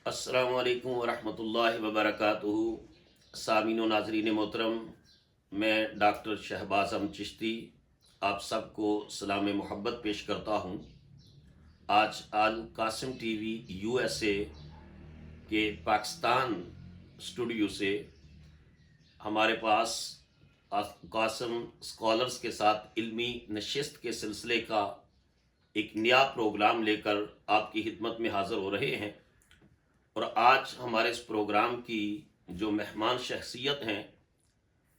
السلام علیکم ورحمۃ اللہ وبرکاتہ۔ سامعین و ناظرین محترم، میں ڈاکٹر شہباز احمد چشتی آپ سب کو سلام محبت پیش کرتا ہوں۔ آج القاسم T V U S A کے پاکستان اسٹوڈیو سے ہمارے پاس قاسم اسکالرز کے ساتھ علمی نشست کے سلسلے کا ایک نیا پروگرام لے کر آپ کی خدمت میں حاضر ہو رہے ہیں، اور آج ہمارے اس پروگرام کی جو مہمان شخصیت ہیں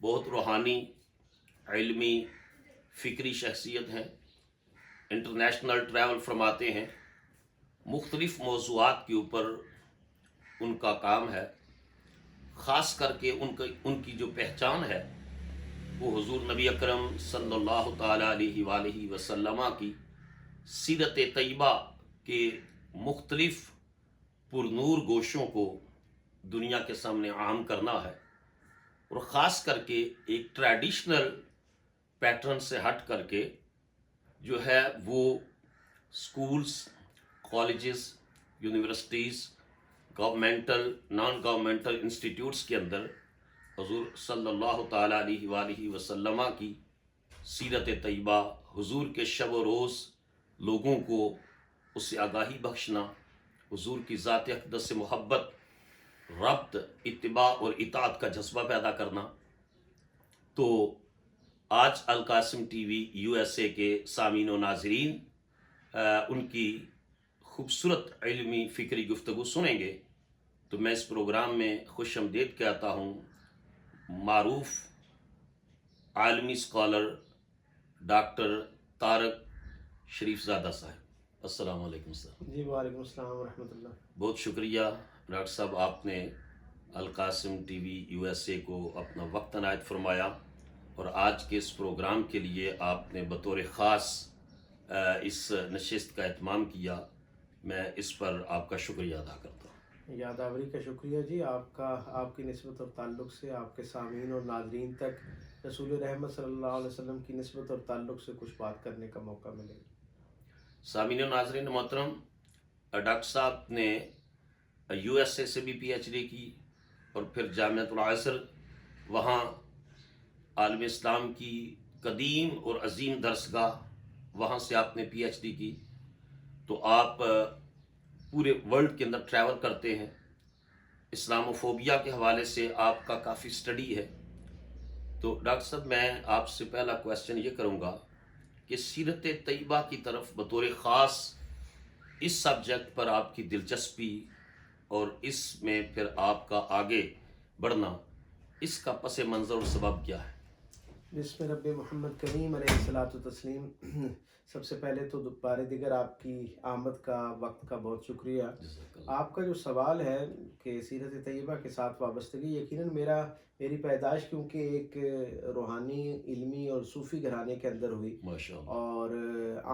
بہت روحانی، علمی، فکری شخصیت ہیں، انٹرنیشنل ٹریول فرماتے ہیں، مختلف موضوعات کے اوپر ان کا کام ہے۔ خاص کر کے ان کی جو پہچان ہے وہ حضور نبی اکرم صلی اللہ تعالیٰ علیہ وآلہ وسلم کی سیرت طیبہ کے مختلف پرنور گوشوں کو دنیا کے سامنے عام کرنا ہے، اور خاص کر کے ایک ٹریڈیشنل پیٹرن سے ہٹ کر کے جو ہے وہ schools, colleges, universities, governmental, naan governmental institutes کے اندر حضور صلی اللہ تعالیٰ علیہ وآلہ وسلم کی سیرت طیبہ، حضور کے شب و روز لوگوں کو اس سے آگاہی بخشنا، حضور کی ذات اقدس سے محبت، ربط، اتباع اور اطاعت کا جذبہ پیدا کرنا۔ تو آج القاسم T V U S A کے سامعین و ناظرین ان کی خوبصورت علمی فکری گفتگو سنیں گے، تو میں اس پروگرام میں خوش آمدید کہتا ہوں معروف عالمی اسکالر ڈاکٹر طارق شریف زادہ صاحب۔ السلام علیکم سر۔ جی وعلیکم السلام ورحمۃ اللہ۔ بہت شکریہ ڈاکٹر صاحب، آپ نے القاسم T V U S A کو اپنا وقت عنایت فرمایا، اور آج کے اس پروگرام کے لیے آپ نے بطور خاص اس نشست کا اہتمام کیا۔ میں اس پر آپ کا شکریہ ادا کرتا ہوں۔ یادآوری کا شکریہ جی، آپ کی نسبت اور تعلق سے آپ کے سامعین اور ناظرین تک رسول رحمت صلی اللہ علیہ وسلم کی نسبت اور تعلق سے کچھ بات کرنے کا موقع ملے گا۔ سامعین و ناظرین محترم، ڈاکٹر صاحب نے یو ایس اے سے بھی پی ایچ ڈی کی، اور پھر جامعۃ الازہر، وہاں عالم اسلام کی قدیم اور عظیم درسگاہ، وہاں سے آپ نے پی ایچ ڈی کی۔ تو آپ پورے ورلڈ کے اندر ٹریول کرتے ہیں، اسلام و فوبیا کے حوالے سے آپ کا کافی سٹڈی ہے۔ تو ڈاکٹر صاحب، میں آپ سے پہلا کویسچن یہ کروں گا کہ سیرت طیبہ کی طرف بطور خاص اس سبجیکٹ پر آپ کی دلچسپی اور اس میں پھر آپ کا آگے بڑھنا، اس کا پس منظر اور سبب کیا ہے؟ بسم رب محمد کریم علیہ الصلاۃ والتسلیم۔ سب سے پہلے تو بار دیگر آپ کی آمد کا، وقت کا بہت شکریہ۔ آپ کا جو سوال ہے کہ سیرت طیبہ کے ساتھ وابستگی، یقیناً میری پیدائش کیونکہ ایک روحانی، علمی اور صوفی گھرانے کے اندر ہوئی، اور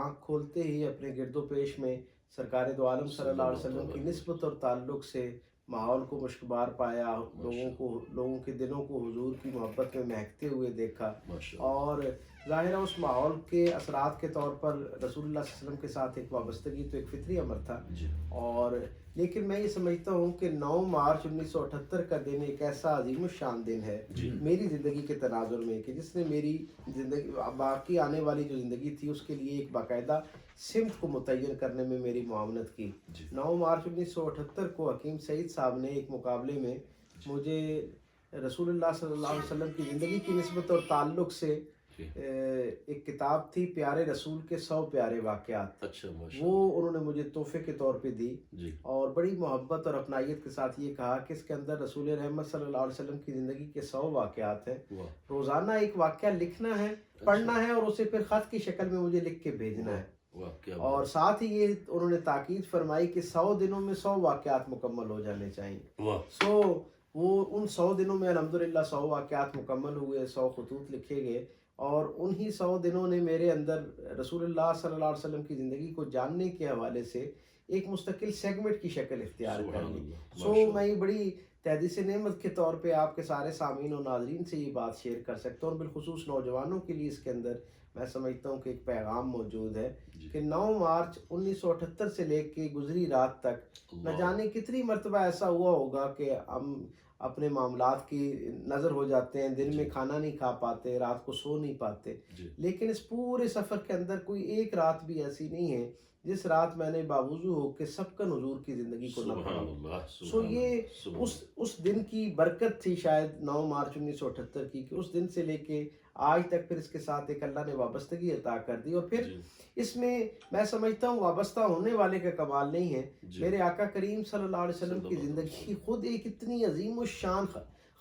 آنکھ کھولتے ہی اپنے گرد و پیش میں سرکار دو عالم صلی اللہ علیہ وسلم کی نسبت اور تعلق سے ماحول کو مشکبار پایا، لوگوں کے دلوں کو حضور کی محبت میں مہکتے ہوئے دیکھا، اور ظاہر ہے اس ماحول کے اثرات کے طور پر رسول اللہ صلی اللہ علیہ وسلم کے ساتھ ایک وابستگی تو ایک فطری امر تھا۔ اور لیکن میں یہ سمجھتا ہوں کہ 9 مارچ 1978 کا دن ایک ایسا عظیم الشان دن ہے میری زندگی کے تناظر میں، کہ جس نے میری زندگی، باقی آنے والی جو زندگی تھی، اس کے لیے ایک باقاعدہ سمت کو متعین کرنے میں میری معاونت کی۔ 9 مارچ 1978 کو حکیم سعید صاحب نے ایک مقابلے میں مجھے رسول اللہ صلی اللہ علیہ وسلم کی زندگی کی نسبت اور تعلق سے ایک کتاب تھی، پیارے رسول کے 100 پیارے واقعات، وہ انہوں نے مجھے تحفے کے طور پہ دی، اور بڑی محبت اور اپنائیت کے ساتھ یہ کہا کہ اس کے اندر رسول رحمت صلی اللہ علیہ وسلم کی زندگی کے 100 واقعات ہیں، روزانہ ایک واقعہ لکھنا ہے، پڑھنا ہے، اور اسے پھر خط کی شکل میں مجھے لکھ کے بھیجنا ہے۔ اور ساتھ ہی یہ انہوں نے تاکید فرمائی کہ 100 دنوں میں 100 واقعات مکمل ہو جانے چاہیے۔ وہ ان 100 دنوں میں الحمدللہ 100 واقعات مکمل ہوئے، 100 خطوط لکھے گئے، اور انہی 100 دنوں نے میرے اندر رسول اللہ صلی اللہ علیہ وسلم کی زندگی کو جاننے کے حوالے سے ایک مستقل سیگمنٹ کی شکل اختیار کر لی۔ میں یہ بڑی تحدیث نعمت کے طور پہ آپ کے سارے سامعین و ناظرین سے یہ بات شیئر کر سکتا ہوں، اور بالخصوص نوجوانوں کے لیے اس کے اندر میں سمجھتا ہوں کہ ایک پیغام موجود ہے جی کہ 9 مارچ 1978 سے لے کے گزری رات تک نہ اللہ جانے کتنی مرتبہ ایسا ہوا ہوگا کہ ہم اپنے معاملات کی نظر ہو جاتے ہیں، دن جی میں کھانا نہیں کھا پاتے، رات کو سو نہیں پاتے، جی لیکن اس پورے سفر کے اندر کوئی ایک رات بھی ایسی نہیں ہے جس رات میں نے باوضو ہو کے سب کا حضور کی زندگی کو نہ پڑھا سبحان ہو۔ اللہ سو سبحان یہ اللہ سبحان اس دن کی برکت تھی شاید 9 مارچ 1978 کی، کہ اس دن سے لے کے آج تک پھر اس کے ساتھ ایک اللہ نے وابستگی عطا کر دی، اور پھر جی اس میں میں سمجھتا ہوں وابستہ ہونے والے کا کمال نہیں ہے، جی میرے آقا کریم صلی اللہ علیہ وسلم صلی کی اللہ علیہ زندگی وسلم خود ایک اتنی عظیم الشان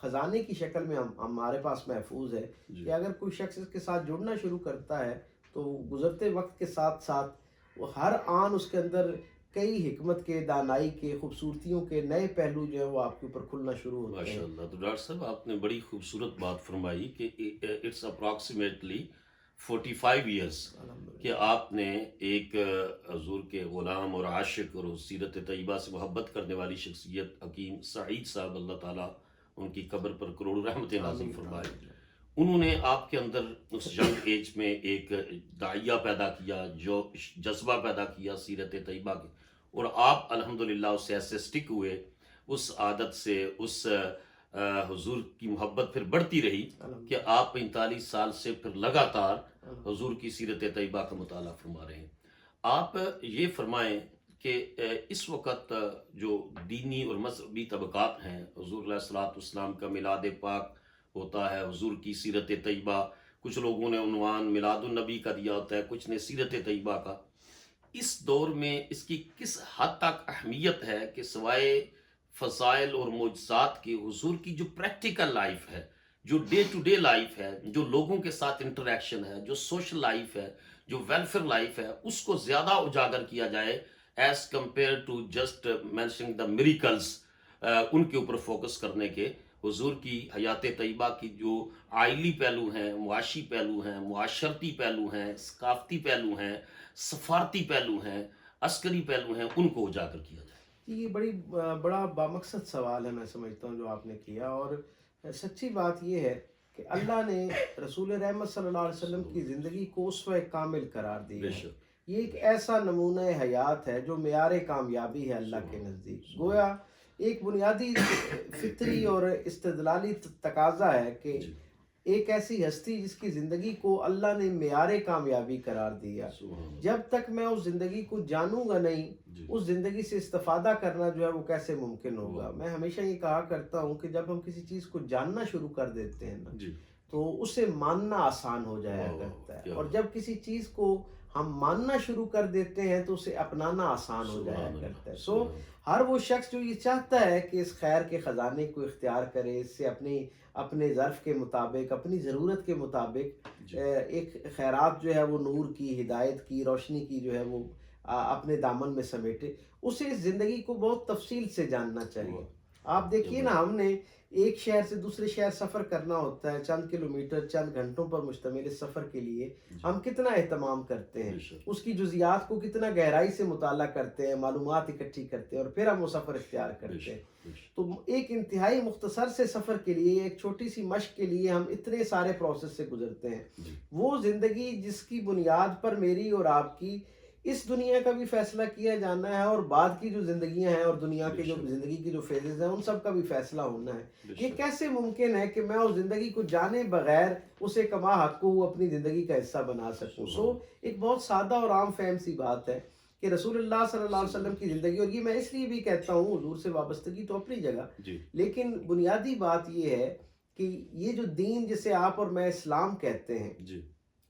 خزانے کی شکل میں ہمارے پاس محفوظ ہے جی کہ اگر کوئی شخص اس کے ساتھ جڑنا شروع کرتا ہے تو گزرتے وقت کے ساتھ ساتھ وہ ہر آن اس کے اندر کئی حکمت کے، دانائی کے، خوبصورتیوں کے نئے پہلو جو ہے وہ آپ کے اوپر کھلنا شروع ہوتے ماشاء ہیں۔ اللہ. تو ڈاکٹر صاحب آپ نے بڑی خوبصورت بات فرمائی کہ اٹس اپروکسیمیٹلی 45 ایئرس الحمدللہ۔ کہ آپ نے ایک حضور کے غلام اور عاشق اور سیرت طیبہ سے محبت کرنے والی شخصیت حکیم سعید صاحب، اللہ تعالیٰ ان کی قبر پر کروڑوں رحمتیں نازل آمین فرمائے، آمین۔ انہوں نے آپ کے اندر اس ینگ ایج میں ایک داعیہ پیدا کیا، جو جذبہ پیدا کیا سیرت طیبہ کے، اور آپ الحمدللہ اس سے ایسے سٹک ہوئے، اس عادت سے، اس حضور کی محبت پھر بڑھتی رہی کہ آپ 45 سال سے پھر لگاتار حضور کی سیرت طیبہ کا مطالعہ فرما رہے ہیں۔ آپ یہ فرمائیں کہ اس وقت جو دینی اور مذہبی طبقات ہیں، حضور علیہ الصلوۃ والسلام کا میلاد پاک ہوتا ہے، حضور کی سیرت طیبہ، کچھ لوگوں نے عنوان میلاد النبی کا دیا ہوتا ہے، کچھ نے سیرت طیبہ کا، اس دور میں اس کی کس حد تک اہمیت ہے کہ سوائے فضائل اور معجزات کی حضور کی جو پریکٹیکل لائف ہے، جو ڈے ٹو ڈے لائف ہے، جو لوگوں کے ساتھ انٹریکشن ہے، جو سوشل لائف ہے، جو ویلفیئر لائف ہے، اس کو زیادہ اجاگر کیا جائے as compare to just mentioning the miracles, ان کے اوپر فوکس کرنے کے، حضور کی حیات طیبہ کی جو آئلی پہلو ہیں، معاشی پہلو ہیں، معاشرتی پہلو ہیں، ثقافتی پہلو ہیں، سفارتی پہلو ہیں، عسکری پہلو ہیں، ان کو اجاگر کیا جائے۔ یہ بڑا بامقصد سوال ہے، میں سمجھتا ہوں جو آپ نے کیا، اور سچی بات یہ ہے کہ اللہ نے رسول رحمت صلی اللہ علیہ وسلم کی زندگی کو اسوہ کامل قرار بے دیا ہے۔ شک یہ ایک ایسا نمونہ حیات ہے جو معیار کامیابی ہے اللہ کے نزدیک۔ گویا ایک بنیادی فطری اور استدلالی تقاضا ہے کہ جی ایک ایسی ہستی جس کی زندگی کو اللہ نے معیار کامیابی قرار دیا، سبحان اللہ، جب تک میں اس زندگی کو جانوں گا نہیں، جی اس زندگی سے استفادہ کرنا جو ہے وہ کیسے ممکن ہوگا۔ واہ، میں ہمیشہ یہ کہا کرتا ہوں کہ جب ہم کسی چیز کو جاننا شروع کر دیتے ہیں نا جی تو اسے ماننا آسان ہو جایا واہ، واہ، کرتا ہے، کیا اور بات، جب کسی چیز کو ہم ماننا شروع کر دیتے ہیں تو اسے اپنانا آسان ہو جایا سبحان کرتا ہے۔ اللہ، سو سبحان ہر وہ شخص جو یہ چاہتا ہے کہ اس خیر کے خزانے کو اختیار کرے، اس سے اپنے ظرف کے مطابق، اپنی ضرورت کے مطابق جی ایک خیرات جو ہے وہ نور کی، ہدایت کی، روشنی کی جو ہے وہ اپنے دامن میں سمیٹے، اسے اس زندگی کو بہت تفصیل سے جاننا چاہیے۔ واہ، آپ دیکھیے نا، ہم نے ایک شہر سے دوسرے شہر سفر کرنا ہوتا ہے، چند کلومیٹر، چند گھنٹوں پر مشتمل اس سفر کے لیے ہم کتنا اہتمام کرتے ہیں، بے شک اس کی جزیات کو کتنا گہرائی سے مطالعہ کرتے ہیں، معلومات اکٹھی کرتے ہیں، اور پھر ہم وہ سفر اختیار بے کرتے ہیں۔ شک بے شک، تو ایک انتہائی مختصر سے سفر کے لیے، ایک چھوٹی سی مشق کے لیے ہم اتنے سارے پروسیس سے گزرتے ہیں۔ جی وہ زندگی جس کی بنیاد پر میری اور آپ کی اس دنیا کا بھی فیصلہ کیا جانا ہے، اور بعد کی جو زندگیاں ہیں اور دنیا کے جو زندگی کی جو فیزز ہیں ان سب کا بھی فیصلہ ہونا ہے۔ بے یہ شک، کیسے ممکن ہے کہ میں اس زندگی کو جانے بغیر اسے کما حق کو اپنی زندگی کا حصہ بنا سکوں؟ سو ایک بہت سادہ اور عام فہم سی بات ہے کہ رسول اللہ صلی اللہ علیہ وسلم کی زندگی، اور یہ میں اس لیے بھی کہتا ہوں حضور سے وابستگی تو اپنی جگہ، جی لیکن بنیادی بات یہ ہے کہ یہ جو دین جسے آپ اور میں اسلام کہتے ہیں، جی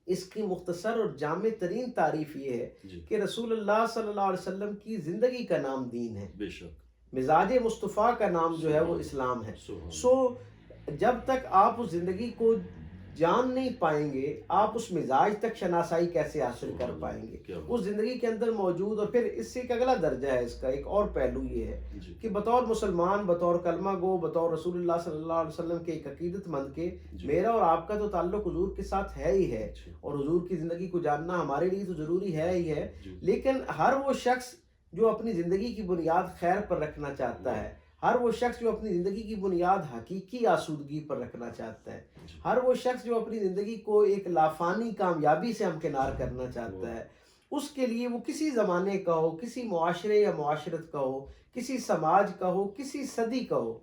اس کی مختصر اور جامع ترین تعریف یہ ہے جی کہ رسول اللہ صلی اللہ علیہ وسلم کی زندگی کا نام دین ہے، بے شک، مزاج مصطفیٰ کا نام جو ہے وہ اسلام ہے۔ سبحان سو جب تک آپ اس زندگی کو جان نہیں پائیں گے، آپ اس مزاج تک شناسائی کیسے حاصل کر پائیں گے؟ کیا بات، اس زندگی کے اندر موجود، اور پھر اس سے ایک اگلا درجہ ہے، اس کا ایک اور پہلو یہ ہے جی کہ بطور مسلمان، بطور کلمہ گو، بطور رسول اللہ صلی اللہ علیہ وسلم کے ایک عقیدت مند کے، جی میرا اور آپ کا تو تعلق حضور کے ساتھ ہے ہی ہے، جی اور حضور کی زندگی کو جاننا ہمارے لیے تو ضروری ہے ہی ہے، جی لیکن ہر وہ شخص جو اپنی زندگی کی بنیاد خیر پر رکھنا چاہتا ہے، ہر وہ شخص جو اپنی زندگی کی بنیاد حقیقی آسودگی پر رکھنا چاہتا ہے، ہر وہ شخص جو اپنی زندگی کو ایک لافانی کامیابی سے ہمکنار کرنا چاہتا ہے، اس کے لیے وہ کسی زمانے کا ہو، کسی معاشرے یا معاشرت کا ہو، کسی سماج کا ہو، کسی صدی کا ہو،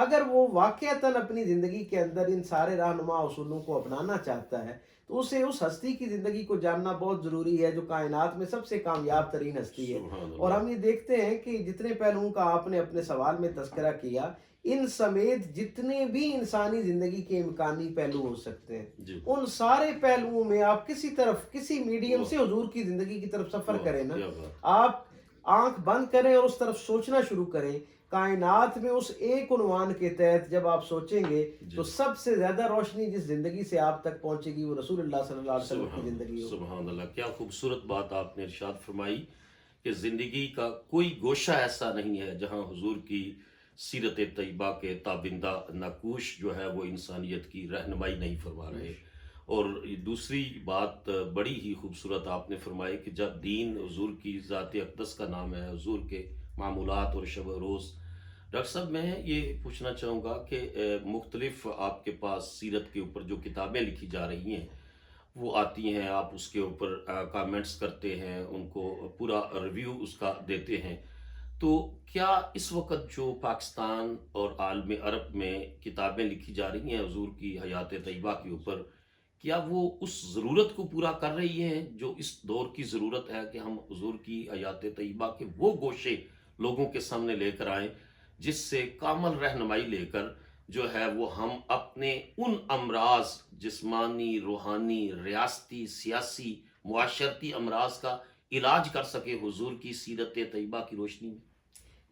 اگر وہ واقعتاً اپنی زندگی کے اندر ان سارے رہنما اصولوں کو اپنانا چاہتا ہے تو اسے اس ہستی کی زندگی کو جاننا بہت ضروری ہے جو کائنات میں سب سے کامیاب ترین ہستی ہے۔ اور ہم یہ دیکھتے ہیں کہ جتنے پہلوؤں کا آپ نے اپنے سوال میں تذکرہ کیا، ان سمیت جتنے بھی انسانی زندگی کے امکانی پہلو ہو سکتے ہیں، ان سارے پہلوؤں میں آپ کسی میڈیم سے حضور کی زندگی کی طرف سفر کریں نا، آپ آنکھ بند کریں اور اس طرف سوچنا شروع کریں، کائنات میں اس ایک عنوان کے تحت جب آپ سوچیں گے تو سب سے زیادہ روشنی جس زندگی سے آپ تک پہنچے گی وہ رسول اللہ صلی اللہ علیہ وسلم کی زندگی ہوگی۔ سبحان اللہ، کیا خوبصورت بات آپ نے ارشاد فرمائی کہ زندگی کا کوئی گوشہ ایسا نہیں ہے جہاں حضور کی سیرت طیبہ کے تابندہ نقوش جو ہے وہ انسانیت کی رہنمائی نہیں فرما رہے۔ اور دوسری بات بڑی ہی خوبصورت آپ نے فرمائی کہ جب دین حضور کی ذات اقدس کا نام ہے، حضور کے معمولات اور شب و روز۔ ڈاکٹر صاحب میں یہ پوچھنا چاہوں گا کہ مختلف آپ کے پاس سیرت کے اوپر جو کتابیں لکھی جا رہی ہیں وہ آتی ہیں، آپ اس کے اوپر کامنٹس کرتے ہیں، ان کو پورا ریویو اس کا دیتے ہیں، تو کیا اس وقت جو پاکستان اور عالم عرب میں کتابیں لکھی جا رہی ہیں حضور کی حیات طیبہ کے اوپر، کیا وہ اس ضرورت کو پورا کر رہی ہیں جو اس دور کی ضرورت ہے کہ ہم حضور کی حیات طیبہ کے وہ گوشے لوگوں کے سامنے لے کر آئیں جس سے کامل رہنمائی لے کر جو ہے وہ ہم اپنے ان امراض جسمانی، روحانی، ریاستی، سیاسی، معاشرتی امراض کا علاج کر سکے حضور کی سیرت طیبہ کی روشنی میں؟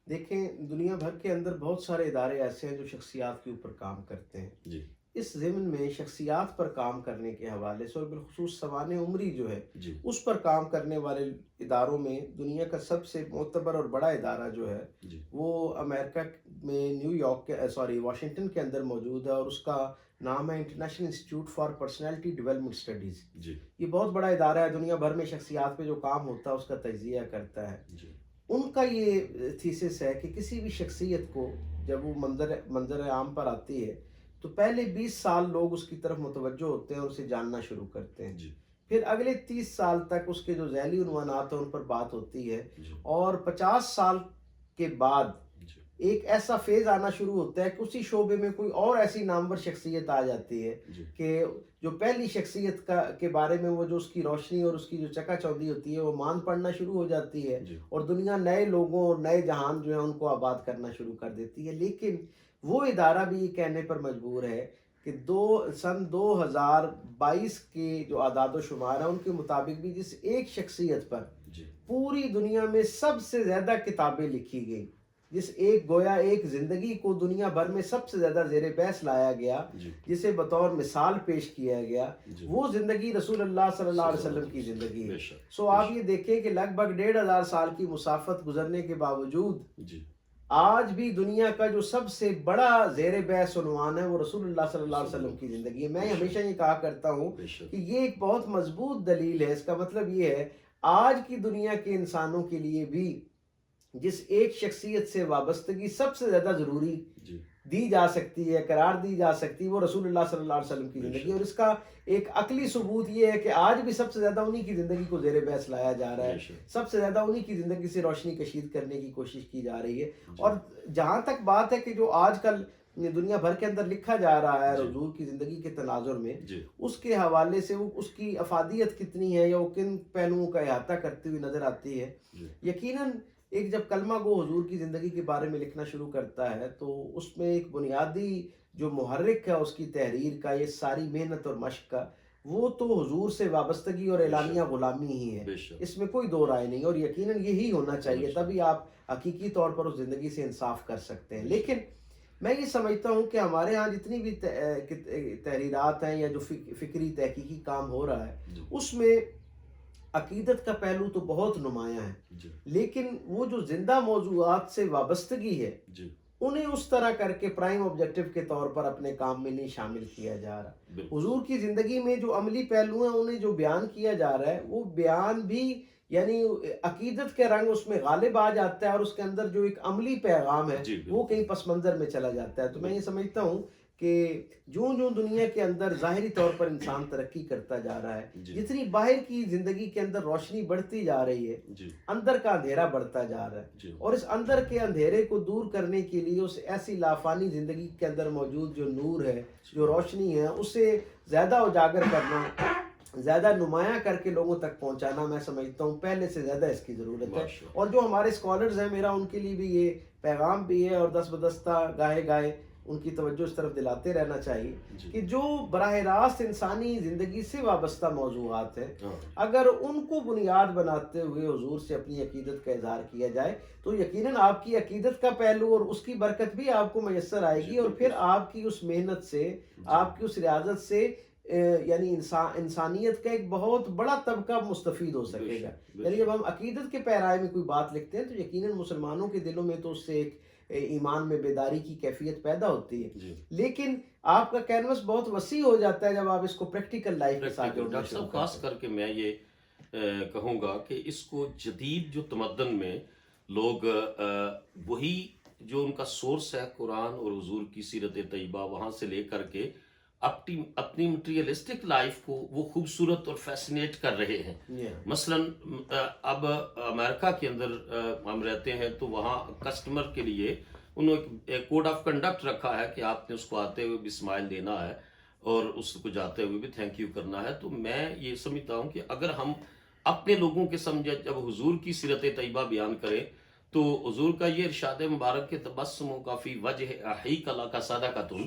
دیکھیں، دنیا بھر کے اندر بہت سارے ادارے ایسے ہیں جو شخصیات کے اوپر کام کرتے ہیں۔ اس ضمن میں شخصیات پر کام کرنے کے حوالے سے اور بالخصوص سوانح عمری جو ہے اس پر کام کرنے والے اداروں میں دنیا کا سب سے معتبر اور بڑا ادارہ جو ہے وہ امریکہ میں واشنگٹن کے اندر موجود ہے، اور اس کا نام ہے international institute for personality development studies. یہ بہت بڑا ادارہ ہے، دنیا بھر میں شخصیات پہ جو کام ہوتا ہے اس کا تجزیہ کرتا ہے۔ ان کا یہ تھیسس ہے کہ کسی بھی شخصیت کو جب وہ منظر عام پر آتی ہے تو پہلے 20 سال لوگ اس کی طرف متوجہ ہوتے ہیں اور اسے جاننا شروع کرتے ہیں، پھر اگلے 30 سال تک اس کے جو ذیلی عنوانات ہیں ان پر بات ہوتی ہے، اور 50 سال کے بعد ایک ایسا فیز آنا شروع ہوتا ہے کہ اسی شعبے میں کوئی اور ایسی نامور شخصیت آ جاتی ہے کہ جو پہلی شخصیت کے بارے میں وہ جو اس کی روشنی اور اس کی جو چکا چوندھی ہوتی ہے وہ مان پڑنا شروع ہو جاتی ہے، اور دنیا نئے لوگوں اور نئے جہان جو ہیں ان کو آباد کرنا شروع کر دیتی ہے۔ لیکن وہ ادارہ بھی یہ کہنے پر مجبور ہے کہ سن 2022 کے جو اعداد و شمار ہیں ان کے مطابق بھی جس ایک شخصیت پر پوری دنیا میں سب سے زیادہ کتابیں لکھی گئی، جس گویا ایک زندگی کو دنیا بھر میں سب سے زیادہ زیر بحث لایا گیا، جسے بطور مثال پیش کیا گیا، وہ زندگی رسول اللہ صلی اللہ علیہ وسلم کی زندگی ہے۔ سو آپ یہ دیکھیں کہ لگ بھگ 1500 سال کی مسافت گزرنے کے باوجود آج بھی دنیا کا جو سب سے بڑا زیر بحث عنوان ہے وہ رسول اللہ صلی اللہ علیہ وسلم کی زندگی ہے۔ میں ہمیشہ یہ کہا کرتا ہوں کہ یہ ایک بہت مضبوط دلیل ہے۔ اس کا مطلب یہ ہے آج کی دنیا کے انسانوں کے لیے بھی جس ایک شخصیت سے وابستگی سب سے زیادہ ضروری دی جا سکتی ہے، قرار دی جا سکتی ہے، وہ رسول اللہ صلی اللہ علیہ وسلم کی زندگی، اور اس کا ایک عقلی ثبوت یہ ہے کہ آج بھی سب سے زیادہ انہی کی زندگی کو زیر بحث لایا جا رہا ہے، سب سے زیادہ انہی کی زندگی سے روشنی کشید کرنے کی کوشش کی جا رہی ہے۔ اور جہاں تک بات ہے کہ جو آج کل دنیا بھر کے اندر لکھا جا رہا ہے حضور کی زندگی کے تناظر میں، اس کے حوالے سے اس کی افادیت کتنی ہے یا وہ کن پہلوؤں کا احاطہ کرتی ہوئی نظر آتی ہے، یقیناً ایک جب کلمہ گو حضور کی زندگی کے بارے میں لکھنا شروع کرتا ہے تو اس میں ایک بنیادی جو محرک ہے اس کی تحریر کا، یہ ساری محنت اور مشق کا، وہ تو حضور سے وابستگی اور اعلانیہ غلامی ہی ہے، اس میں کوئی دو رائے نہیں، اور یقیناً یہی ہونا چاہیے، تبھی آپ حقیقی طور پر اس زندگی سے انصاف کر سکتے ہیں۔ لیکن میں یہ سمجھتا ہوں کہ ہمارے ہاں جتنی بھی تحریرات ہیں یا جو فکری تحقیقی کام ہو رہا ہے اس میں عقیدت کا پہلو تو بہت نمایاں ہے، لیکن وہ جو زندہ موضوعات سے وابستگی ہے انہیں اس طرح کر کے پرائم آبجیکٹو کے طور پر اپنے کام میں نہیں شامل کیا جا رہا۔ حضور کی زندگی میں جو عملی پہلو ہیں انہیں جو بیان کیا جا رہا ہے وہ بیان بھی یعنی عقیدت کے رنگ اس میں غالب آ جاتا ہے اور اس کے اندر جو ایک عملی پیغام ہے جی بالکل وہ کہیں پس منظر میں چلا جاتا ہے. تو میں یہ سمجھتا ہوں کہ جوں دنیا کے اندر ظاہری طور پر انسان ترقی کرتا جا رہا ہے, جی جتنی باہر کی زندگی کے اندر روشنی بڑھتی جا رہی ہے, جی اندر کا اندھیرا بڑھتا جا رہا ہے. جی اور اس اندر کے اندھیرے کو دور کرنے کے لیے اس ایسی لافانی زندگی کے اندر موجود جو نور ہے, جو روشنی ہے, اسے زیادہ اجاگر کرنا, زیادہ نمایاں کر کے لوگوں تک پہنچانا, میں سمجھتا ہوں پہلے سے زیادہ اس کی ضرورت ہے. ماشاء اور جو ہمارے اسکالرز ہیں, میرا ان کے لیے بھی یہ پیغام بھی ہے اور دس بدستہ گاہے گاہے ان کی توجہ اس طرف دلاتے رہنا چاہیے جی کہ جو براہ راست انسانی زندگی سے وابستہ موضوعات ہیں, ہاں اگر ان کو بنیاد بناتے ہوئے حضور سے اپنی عقیدت کا اظہار کیا جائے تو یقیناً آپ کی عقیدت کا پہلو اور اس کی برکت بھی آپ کو میسر آئے گی, اور پھر آپ کی اس محنت سے, آپ کی اس ریاضت سے یعنی انسانیت کا ایک بہت بڑا طبقہ مستفید ہو سکے گا. یعنی جب ہم عقیدت کے پیرائے میں کوئی بات لکھتے ہیں تو یقیناً مسلمانوں کے دلوں میں تو اس سے ایک ایمان میں بیداری کی کیفیت پیدا ہوتی ہے, جی لیکن آپ کا کینوس بہت وسیع ہو جاتا ہے جب آپ اس کو پریکٹیکل لائف کے ساتھ جوڑنا ڈاکٹر شروع صاحب خاص کرتے ہیں. کر کے میں یہ کہوں گا کہ اس کو جدید جو تمدن میں لوگ وہی جو ان کا سورس ہے قرآن اور حضور کی سیرت طیبہ, وہاں سے لے کر کے اپنی مٹیریلسٹک لائف کو وہ خوبصورت اور فیسینیٹ کر رہے ہیں. مثلاً اب امریکہ کے اندر ہم رہتے ہیں تو وہاں کسٹمر کے لیے انہوں نے ایک کوڈ آف کنڈکٹ رکھا ہے کہ آپ نے اس کو آتے ہوئے بھی اسمائل دینا ہے اور اس کو جاتے ہوئے بھی تھینک یو کرنا ہے. تو میں یہ سمجھتا ہوں کہ اگر ہم اپنے لوگوں کے سمجھے جب حضور کی سیرت طیبہ بیان کریں تو حضور کا یہ ارشاد مبارک کے تبسم و کافی وجہ احیق اللہ کا سادہ کا تم,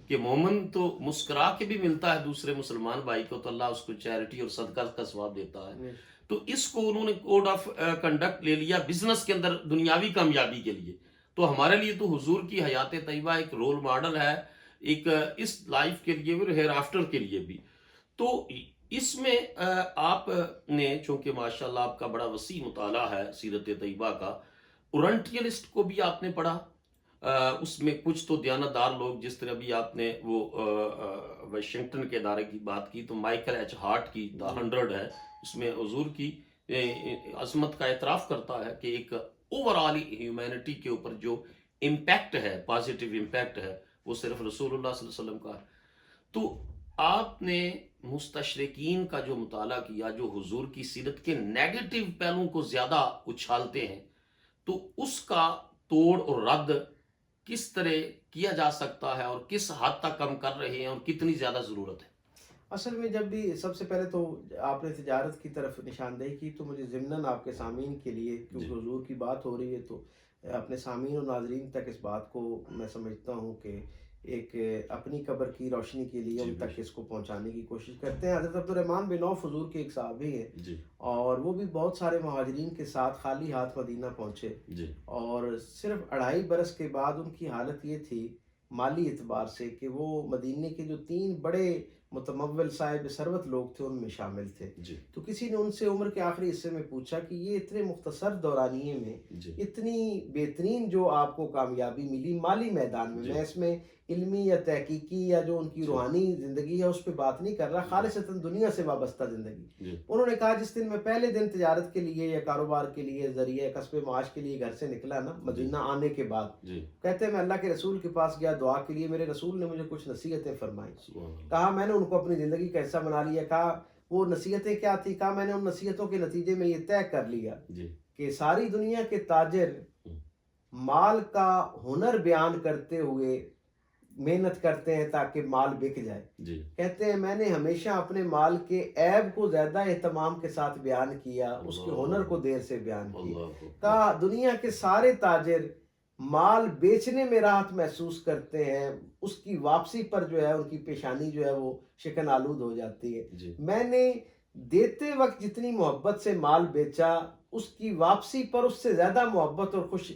کہ مومن تو مسکرا کے بھی ملتا ہے دوسرے مسلمان بھائی کو تو اللہ اس کو چیریٹی اور صدقہ کا ثواب دیتا ہے. تو اس کو انہوں نے کوڈ آف کنڈکٹ لے لیا بزنس کے اندر دنیاوی کامیابی کے لیے. تو ہمارے لیے تو حضور کی حیات طیبہ ایک رول ماڈل ہے, ایک اس لائف کے لیے بھی اور ہیئر آفٹر کے لیے بھی. تو اس میں آپ نے چونکہ ماشاءاللہ آپ کا بڑا وسیع مطالعہ ہے سیرت طیبہ کا, اورنٹیلسٹ کو بھی آپ نے پڑھا, اس میں کچھ تو دیانتدار لوگ, جس طرح بھی آپ نے وہ واشنگٹن کے ادارے کی بات کی تو مائیکل ایچ ہارٹ کی دا 100 ہے, اس میں حضور کی عظمت کا اعتراف کرتا ہے کہ ایک اوور آل ہیومینٹی کے اوپر جو امپیکٹ ہے, پازیٹیو امپیکٹ ہے, وہ صرف رسول اللہ صلی اللہ علیہ وسلم کا ہے. تو آپ نے مستشرقین کا جو مطالعہ کیا جو حضور کی سیرت کے نیگیٹو پہلوؤں کو زیادہ اچھالتے ہیں, تو اس کا توڑ اور رد کس طرح کیا جا سکتا ہے اور کس حد تک کم کر رہے ہیں اور کتنی زیادہ ضرورت ہے؟ اصل میں جب بھی سب سے پہلے تو آپ نے تجارت کی طرف نشاندہی کی تو مجھے ضمناً آپ کے سامعین کے لیے, کیونکہ حضور کی بات ہو رہی ہے تو اپنے سامعین و ناظرین تک اس بات کو میں سمجھتا ہوں کہ ایک اپنی قبر کی روشنی کے لیے ان تک اس کو پہنچانے کی کوشش کرتے ہیں. حضرت عبدالرحمن بن عوف حضور کے ایک صحابی ہیں اور وہ بھی بہت سارے مہاجرین کے ساتھ خالی ہاتھ مدینہ پہنچے, اور صرف 2.5 برس کے بعد ان کی حالت یہ تھی مالی اعتبار سے کہ وہ مدینے کے جو 3 بڑے متمول صاحب ثروت لوگ تھے ان میں شامل تھے. تو کسی نے ان سے عمر کے آخری حصے میں پوچھا کہ یہ اتنے مختصر دورانیے میں اتنی بہترین جو آپ کو کامیابی ملی مالی میدان میں, میں اس میں علمی یا تحقیقی یا جو ان کی روحانی زندگی ہے اس پہ بات نہیں کر رہا, خالصتاً دنیا سے وابستہ زندگی. انہوں نے کہا جس دن میں پہلے دن تجارت کے لیے یا کاروبار کے لیے ذریعہ کسب معاش کے لیے گھر سے نکلا نا مدینہ آنے کے بعد, کہتے ہیں میں اللہ کے رسول کے پاس گیا دعا کے لیے, میرے رسول نے مجھے کچھ نصیحتیں فرمائیں. کہا میں نے ان کو اپنی زندگی کا حصہ بنا لیا. کہا وہ نصیحتیں کیا تھی؟ کہا میں نے ان نصیحتوں کے نتیجے میں یہ طے کر لیا کہ ساری دنیا کے تاجر مال کا ہنر بیان کرتے ہوئے محنت کرتے ہیں تاکہ مال بک جائے. کہتے ہیں میں نے ہمیشہ اپنے مال کے عیب کو زیادہ اہتمام کے ساتھ بیان کیا, اس کے ہنر کو دیر سے بیان کیا. کہا دنیا کے سارے تاجر مال بیچنے میں راحت محسوس کرتے ہیں, اس کی واپسی پر جو ہے ان کی پیشانی جو ہے وہ شکن آلود ہو جاتی ہے. میں نے دیتے وقت جتنی محبت سے مال بیچا اس کی واپسی پر اس سے زیادہ محبت اور خوش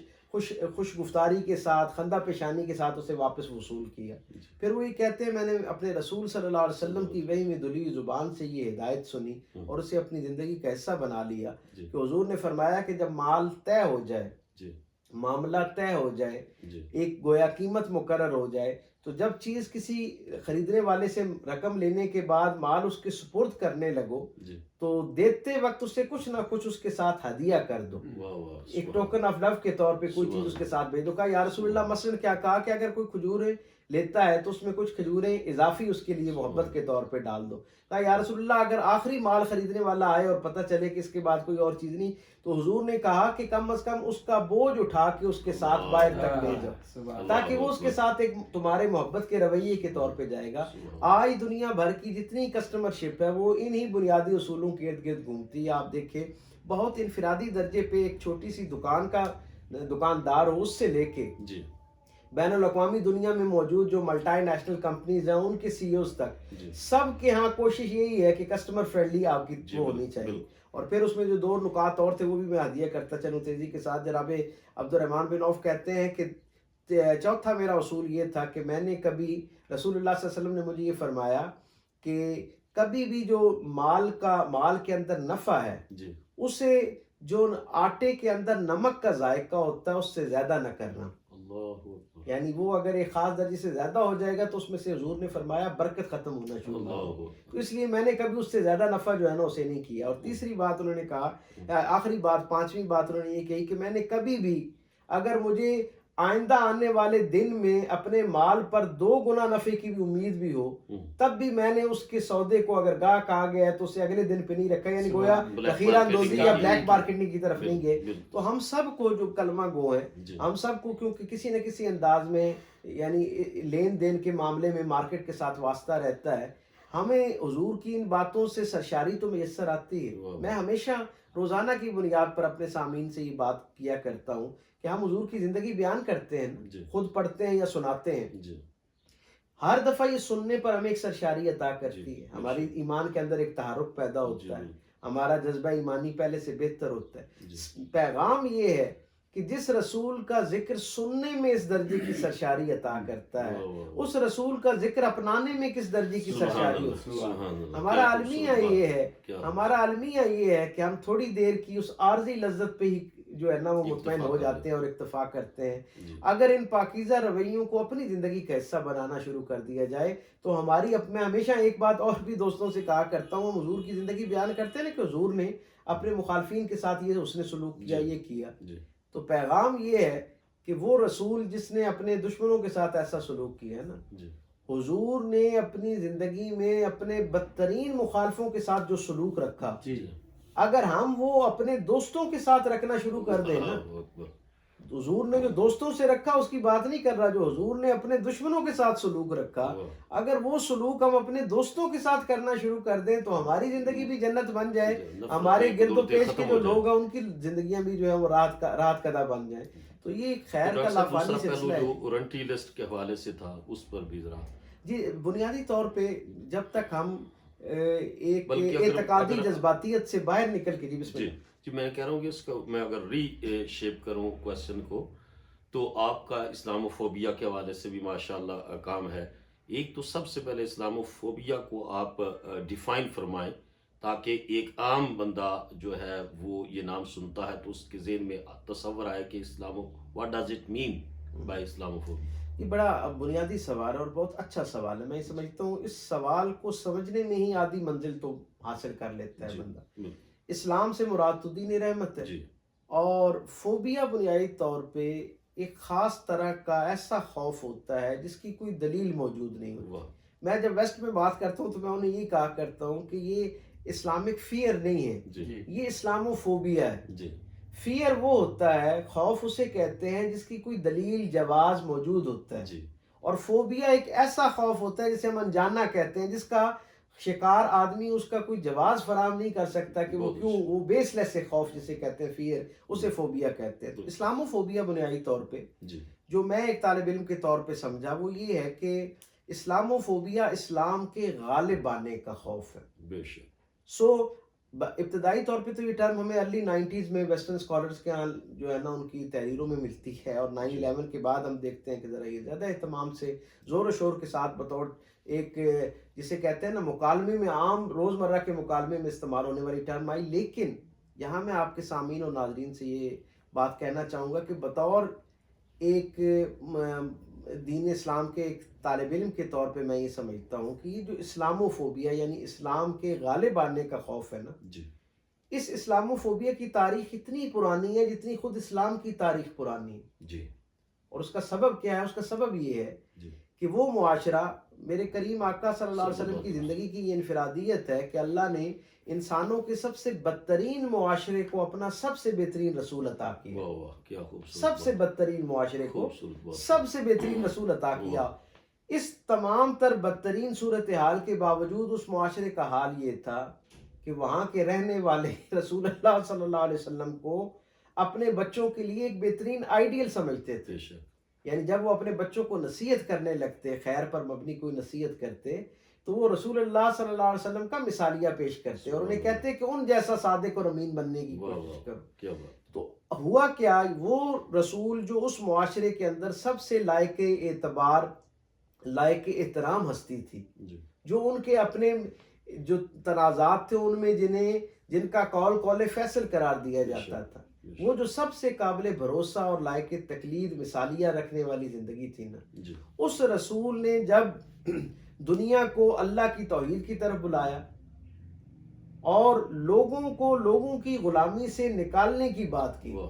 گفتاری کے ساتھ خندہ پیشانی کے ساتھ اسے واپس وصول کیا. پھر وہی کہتے ہیں میں نے اپنے رسول صلی اللہ علیہ وسلم کی وحی میں دلی ہوئی زبان سے یہ ہدایت سنی اور اسے اپنی زندگی کا حصہ بنا لیا کہ حضور نے فرمایا کہ جب مال طے ہو جائے, معاملہ طے ہو جائے, ایک گویا قیمت مقرر ہو جائے, تو جب چیز کسی خریدنے والے سے رقم لینے کے بعد مال اس کے سپرد کرنے لگو تو دیتے وقت اس سے کچھ نہ کچھ اس کے ساتھ ہدیہ کر دو، ایک ٹوکن آف لو کے طور پہ کوئی چیز اس کے ساتھ بھیج دو. کہا یا رسول اللہ مثلاً کیا کہا کہ اگر کوئی کھجوریں لیتا ہے تو اس میں کچھ کھجوریں اضافی اس کے لیے محبت کے طور پہ ڈال دو. کہا یا رسول اللہ اگر آخری مال خریدنے والا آئے اور پتہ چلے کہ اس کے بعد کوئی اور چیز نہیں، تو حضور نے کہا کہ کم از کم اس کا بوجھ اٹھا کے اس کے ساتھ باہر تک لے جاؤ، تاکہ وہ اس کے ساتھ ایک تمہارے محبت کے رویے کے طور پہ جائے گا. آج دنیا بھر کی جتنی کسٹمر شپ ہے وہ انہی بنیادی اصولوں کے ارد گرد گھومتی ہے. آپ دیکھیں بہت انفرادی درجے پہ ایک چھوٹی سی دکاندار ہو اس سے لے کے بین الاقوامی دنیا میں موجود جو ملٹی نیشنل کمپنیز ہیں ان کے سی ایوز تک، سب کے ہاں کوشش یہی ہے کہ کسٹمر فرینڈلی آپ کی وہ ہونی چاہیے. اور پھر اس میں جو 2 نکات اور تھے وہ بھی میں ہدیہ کرتا چلوں تیزی کے ساتھ. جناب عبد الرحمن بن عوف کہتے ہیں کہ چوتھا میرا اصول یہ تھا کہ میں نے کبھی رسول اللہ صلی اللہ علیہ وسلم نے مجھے یہ فرمایا کہ کبھی بھی جو مال کے اندر نفع ہے اسے جو آٹے کے اندر نمک کا ذائقہ ہوتا ہے اس سے زیادہ نہ کرنا. یعنی وہ اگر ایک خاص درجے سے زیادہ ہو جائے گا تو اس میں سے حضور نے فرمایا برکت ختم ہونا شروع ہو. تو اس لیے میں نے کبھی اس سے زیادہ نفع جو ہے نا اسے نہیں کیا. اور تیسری بات انہوں نے کہا، آخری بات 5ویں بات انہوں نے یہ کہی کہ میں نے کبھی بھی اگر مجھے آئندہ آنے والے دن میں اپنے مال پر 2 گنا نفع کی بھی امید بھی ہو تب بھی میں نے اس کے سودے کو اگر گاہک آ گیا ہے تو اسے اگلے دن پہ نہیں رکھا. یعنی گویا ذخیرہ اندوزی یا بلیک مارکیٹنگ کی طرف نہیں گئے. تو ہم سب کو جو کلمہ گو ہیں ہم سب کو کیونکہ کسی نہ کسی انداز میں یعنی لین دین کے معاملے میں مارکیٹ کے ساتھ واسطہ رہتا ہے، ہمیں حضور کی ان باتوں سے سرشاری تو میسر آتی ہے. میں ہمیشہ روزانہ کی بنیاد پر اپنے سامعین سے یہ بات کیا کرتا ہوں کہ ہم حضور کی زندگی بیان کرتے ہیں، خود پڑھتے ہیں یا سناتے ہیں. ہر دفعہ یہ سننے پر ہمیں ایک سرشاری عطا کرتی ہے، ہماری ایمان کے اندر ایک تحرک پیدا ہوتا ہے، ہمارا جذبہ ایمانی پہلے سے بہتر ہوتا ہے. پیغام یہ ہے کہ جس رسول کا ذکر سننے میں اس درجے کی سرشاری عطا کرتا ہے اس رسول کا ذکر اپنانے میں کس درجے کی سرشاری ہوتی ہے. ہمارا المیہ یہ ہے کہ ہم تھوڑی دیر کی اس عارضی لذت پہ ہی جو ہے نا وہ مطمئن ہو جاتے ہیں اور اکتفا کرتے ہیں. اگر ان پاکیزہ رویوں کو اپنی زندگی کا حصہ بنانا شروع کر دیا جائے تو میں ہمیشہ ایک بات اور بھی دوستوں سے کہا کرتا ہوں، ہم حضور کی زندگی بیان کرتے ہیں نا کہ حضور نے اپنے مخالفین کے ساتھ یہ حسن سلوک کیا، یہ کیا. تو پیغام یہ ہے کہ وہ رسول جس نے اپنے دشمنوں کے ساتھ ایسا سلوک کیا ہے نا، حضور نے اپنی زندگی میں اپنے بدترین مخالفوں کے ساتھ جو سلوک رکھا، اگر ہم وہ اپنے دوستوں کے ساتھ رکھنا شروع کر دیں نا، حضور نے جو دوستوں سے رکھا اس کی بات نہیں کر رہا، جو حضور نے اپنے دشمنوں کے ساتھ سلوک رکھا اگر وہ سلوک ہم اپنے دوستوں کے ساتھ کرنا شروع کر دیں تو ہماری زندگی بھی جنت بن جائے، ہمارے گرد و پیش کے جو لوگ ہیں ان کی زندگیاں بھی جو ہے وہ راحت قدا بن جائیں. تو یہ خیر کا لافانی سلسلہ ہے. وارنٹی لسٹ کے حوالے سے تھا، اس پر بھی ذرا جی بنیادی طور پہ جب تک ہم ایک اعتقادی جذباتیت سے باہر نکل کے بسم اللہ. جی میں کہہ رہا ہوں کہ اس کا میں اگر ری شیپ کروں کویسچن کو تو آپ کا اسلاموفوبیا کے حوالے سے بھی ماشاءاللہ کام ہے. ایک تو سب سے پہلے اسلاموفوبیا کو آپ ڈیفائن فرمائیں تاکہ ایک عام بندہ جو ہے وہ یہ نام سنتا ہے تو اس کے ذہن میں تصور آئے کہ what does it mean by Islamophobia. یہ بڑا بنیادی سوال ہے اور بہت اچھا سوال ہے. میں سمجھتا ہوں اس سوال کو سمجھنے میں ہی آدھی منزل تو حاصل کر لیتا ہے بندہ. اسلام سے مراد تو دین رحمت ہے اور فوبیا بنیادی طور پہ ایک خاص طرح کا ایسا خوف ہوتا ہے جس کی کوئی دلیل موجود نہیں ہوتی. میں جب ویسٹ میں بات کرتا ہوں تو میں انہیں یہ کہا کرتا ہوں کہ یہ اسلامک فیئر نہیں ہے، یہ اسلاموفوبیا ہے. فیئر وہ ہوتا ہے، خوف اسے کہتے ہیں جس کی کوئی دلیل جواز موجود ہوتا ہے، اور فوبیا ایک ایسا خوف ہوتا ہے جسے ہم انجانا کہتے ہیں، جس کا شکار آدمی اس کا کوئی جواز فراہم نہیں کر سکتا کہ وہ کیوں، وہ بیس لیس خوف جسے کہتے ہیں فیئر، اسے فوبیا کہتے ہیں. تو اسلاموفوبیا بنیادی طور پہ جو میں ایک طالب علم کے طور پہ سمجھا وہ یہ ہے کہ اسلاموفوبیا اسلام کے غالب آنے کا خوف ہے. بے شک. ابتدائی طور پہ تو یہ ٹرم ہمیں ارلی 90s میں ویسٹرن اسکالرس کے جو ہے نا ان کی تحریروں میں ملتی ہے، اور 9/11 کے بعد ہم دیکھتے ہیں کہ ذرا یہ زیادہ اہتمام سے زور و شور کے ساتھ بطور ایک جسے کہتے ہیں نا مکالمے میں، عام روزمرہ کے مکالمے میں استعمال ہونے والی ٹرم آئی. لیکن یہاں میں آپ کے سامعین اور ناظرین سے یہ بات کہنا چاہوں گا کہ بطور ایک دین اسلام کے ایک طالب علم کے طور پہ میں یہ سمجھتا ہوں کہ یہ جو اسلاموفوبیا یعنی اسلام کے غالب آنے کا خوف ہے نا، جی اس اسلاموفوبیا کی تاریخ اتنی پرانی ہے جتنی خود اسلام کی تاریخ پرانی ہے. جی اور اس کا سبب کیا ہے؟ اس کا سبب یہ ہے جی کہ وہ معاشرہ، میرے کریم آقا صلی اللہ علیہ وسلم کی زندگی کی یہ انفرادیت ہے کہ اللہ نے انسانوں کے سب سے بدترین معاشرے کو اپنا سب سے بہترین رسول عطا کیا. واہ واہ کیا خوبصورت سب سے بات، بدترین معاشرے کو خوبصورت بات. سب سے بہترین رسول عطا کیا. اس تمام تر بدترین صورتحال کے باوجود اس معاشرے کا حال یہ تھا کہ وہاں کے رہنے والے رسول اللہ صلی اللہ علیہ وسلم کو اپنے بچوں کے لیے ایک بہترین آئیڈیل سمجھتے تھے. بے شک. یعنی جب وہ اپنے بچوں کو نصیحت کرنے لگتے، خیر پر مبنی کوئی نصیحت کرتے، تو وہ رسول اللہ صلی اللہ علیہ وسلم کا مثالیہ پیش کرتے اور انہیں کہتے کہ ان جیسا صادق اور امین بننے کی واہ کوشش واہ کرو. کیا بات. تو ہوا کیا، وہ رسول جو اس معاشرے کے اندر سب سے لائق اعتبار، لائق احترام ہستی تھی، جی جو ان کے اپنے جو تنازعات تھے ان میں جن کا قول فیصل قرار دیا جاتا تھا، وہ جو سب سے قابل بھروسہ اور لائق تقلید مثالیہ رکھنے والی زندگی تھی نا، جی اس رسول نے جب دنیا کو اللہ کی توحید کی طرف بلایا اور لوگوں کو لوگوں کی غلامی سے نکالنے کی بات کی، واہ.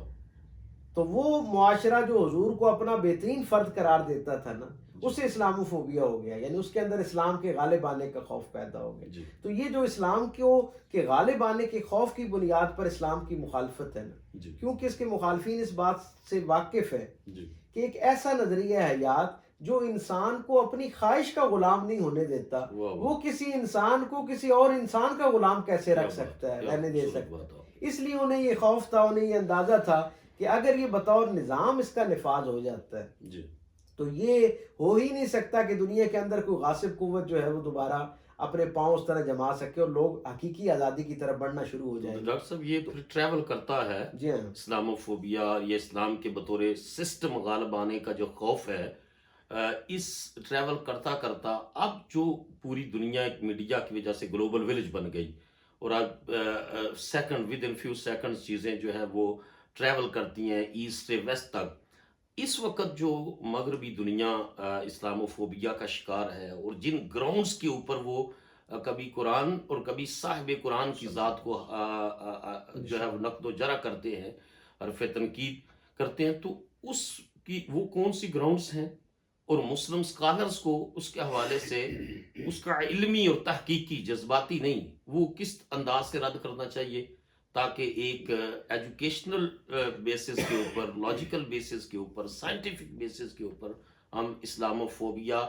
تو وہ معاشرہ جو حضور کو اپنا بہترین فرد قرار دیتا تھا نا، اسے اسلاموفوبیا ہو گیا، یعنی اس کے اندر اسلام کے غالب آنے کا خوف پیدا ہو گیا. جی تو یہ جو اسلام کے غالب آنے کے خوف کی بنیاد پر اسلام کی مخالفت ہے نا، جی کیونکہ اس کے مخالفین اس بات سے واقف ہیں جی کہ ایک ایسا نظریہ حیات جو انسان کو اپنی خواہش کا غلام نہیں ہونے دیتا، واہ واہ. وہ کسی انسان کو کسی اور انسان کا غلام کیسے کیا رکھ بات، سکتا ہے، کیا رہنے دے خوبصورت سکتا ہے. بات آپ. اس لیے انہیں یہ خوف تھا، انہیں یہ اندازہ تھا کہ اگر یہ بطور نظام اس کا نفاذ ہو جاتا ہے جی تو یہ ہو ہی نہیں سکتا کہ دنیا کے اندر کوئی غاصب قوت جو ہے وہ دوبارہ اپنے پاؤں اس طرح جما سکے اور لوگ حقیقی آزادی کی طرف بڑھنا شروع ہو تو جائیں گے. ڈاکٹر صاحب یہ پھر ٹریول کرتا ہے جی ہاں، اسلاموفوبیا، یہ اسلام کے بطور سسٹم غالب آنے کا جو خوف ہے، اس ٹریول کرتا کرتا اب جو پوری دنیا ایک میڈیا کی وجہ سے گلوبل ولیج بن گئی اور اب second with in few seconds چیزیں جو ہے وہ ٹریول کرتی ہیں ایسٹ سے ویسٹ تک. اس وقت جو مغربی دنیا اسلاموفوبیا کا شکار ہے اور جن گراؤنڈز کے اوپر وہ کبھی قرآن اور کبھی صاحب قرآن کی ذات کو جو ہے وہ نقد و جرح کرتے ہیں، حرف تنقید کرتے ہیں، تو اس کی وہ کون سی گراؤنڈز ہیں اور مسلم سکالرز کو اس کے حوالے سے اس کا علمی اور تحقیقی جذباتی نہیں، وہ کس انداز سے رد کرنا چاہیے تاکہ ایک ایجوکیشنل بیسس کے اوپر، لاجیکل بیسس کے اوپر، سائنٹیفک بیسس کے اوپر ہم اسلاموفوبیا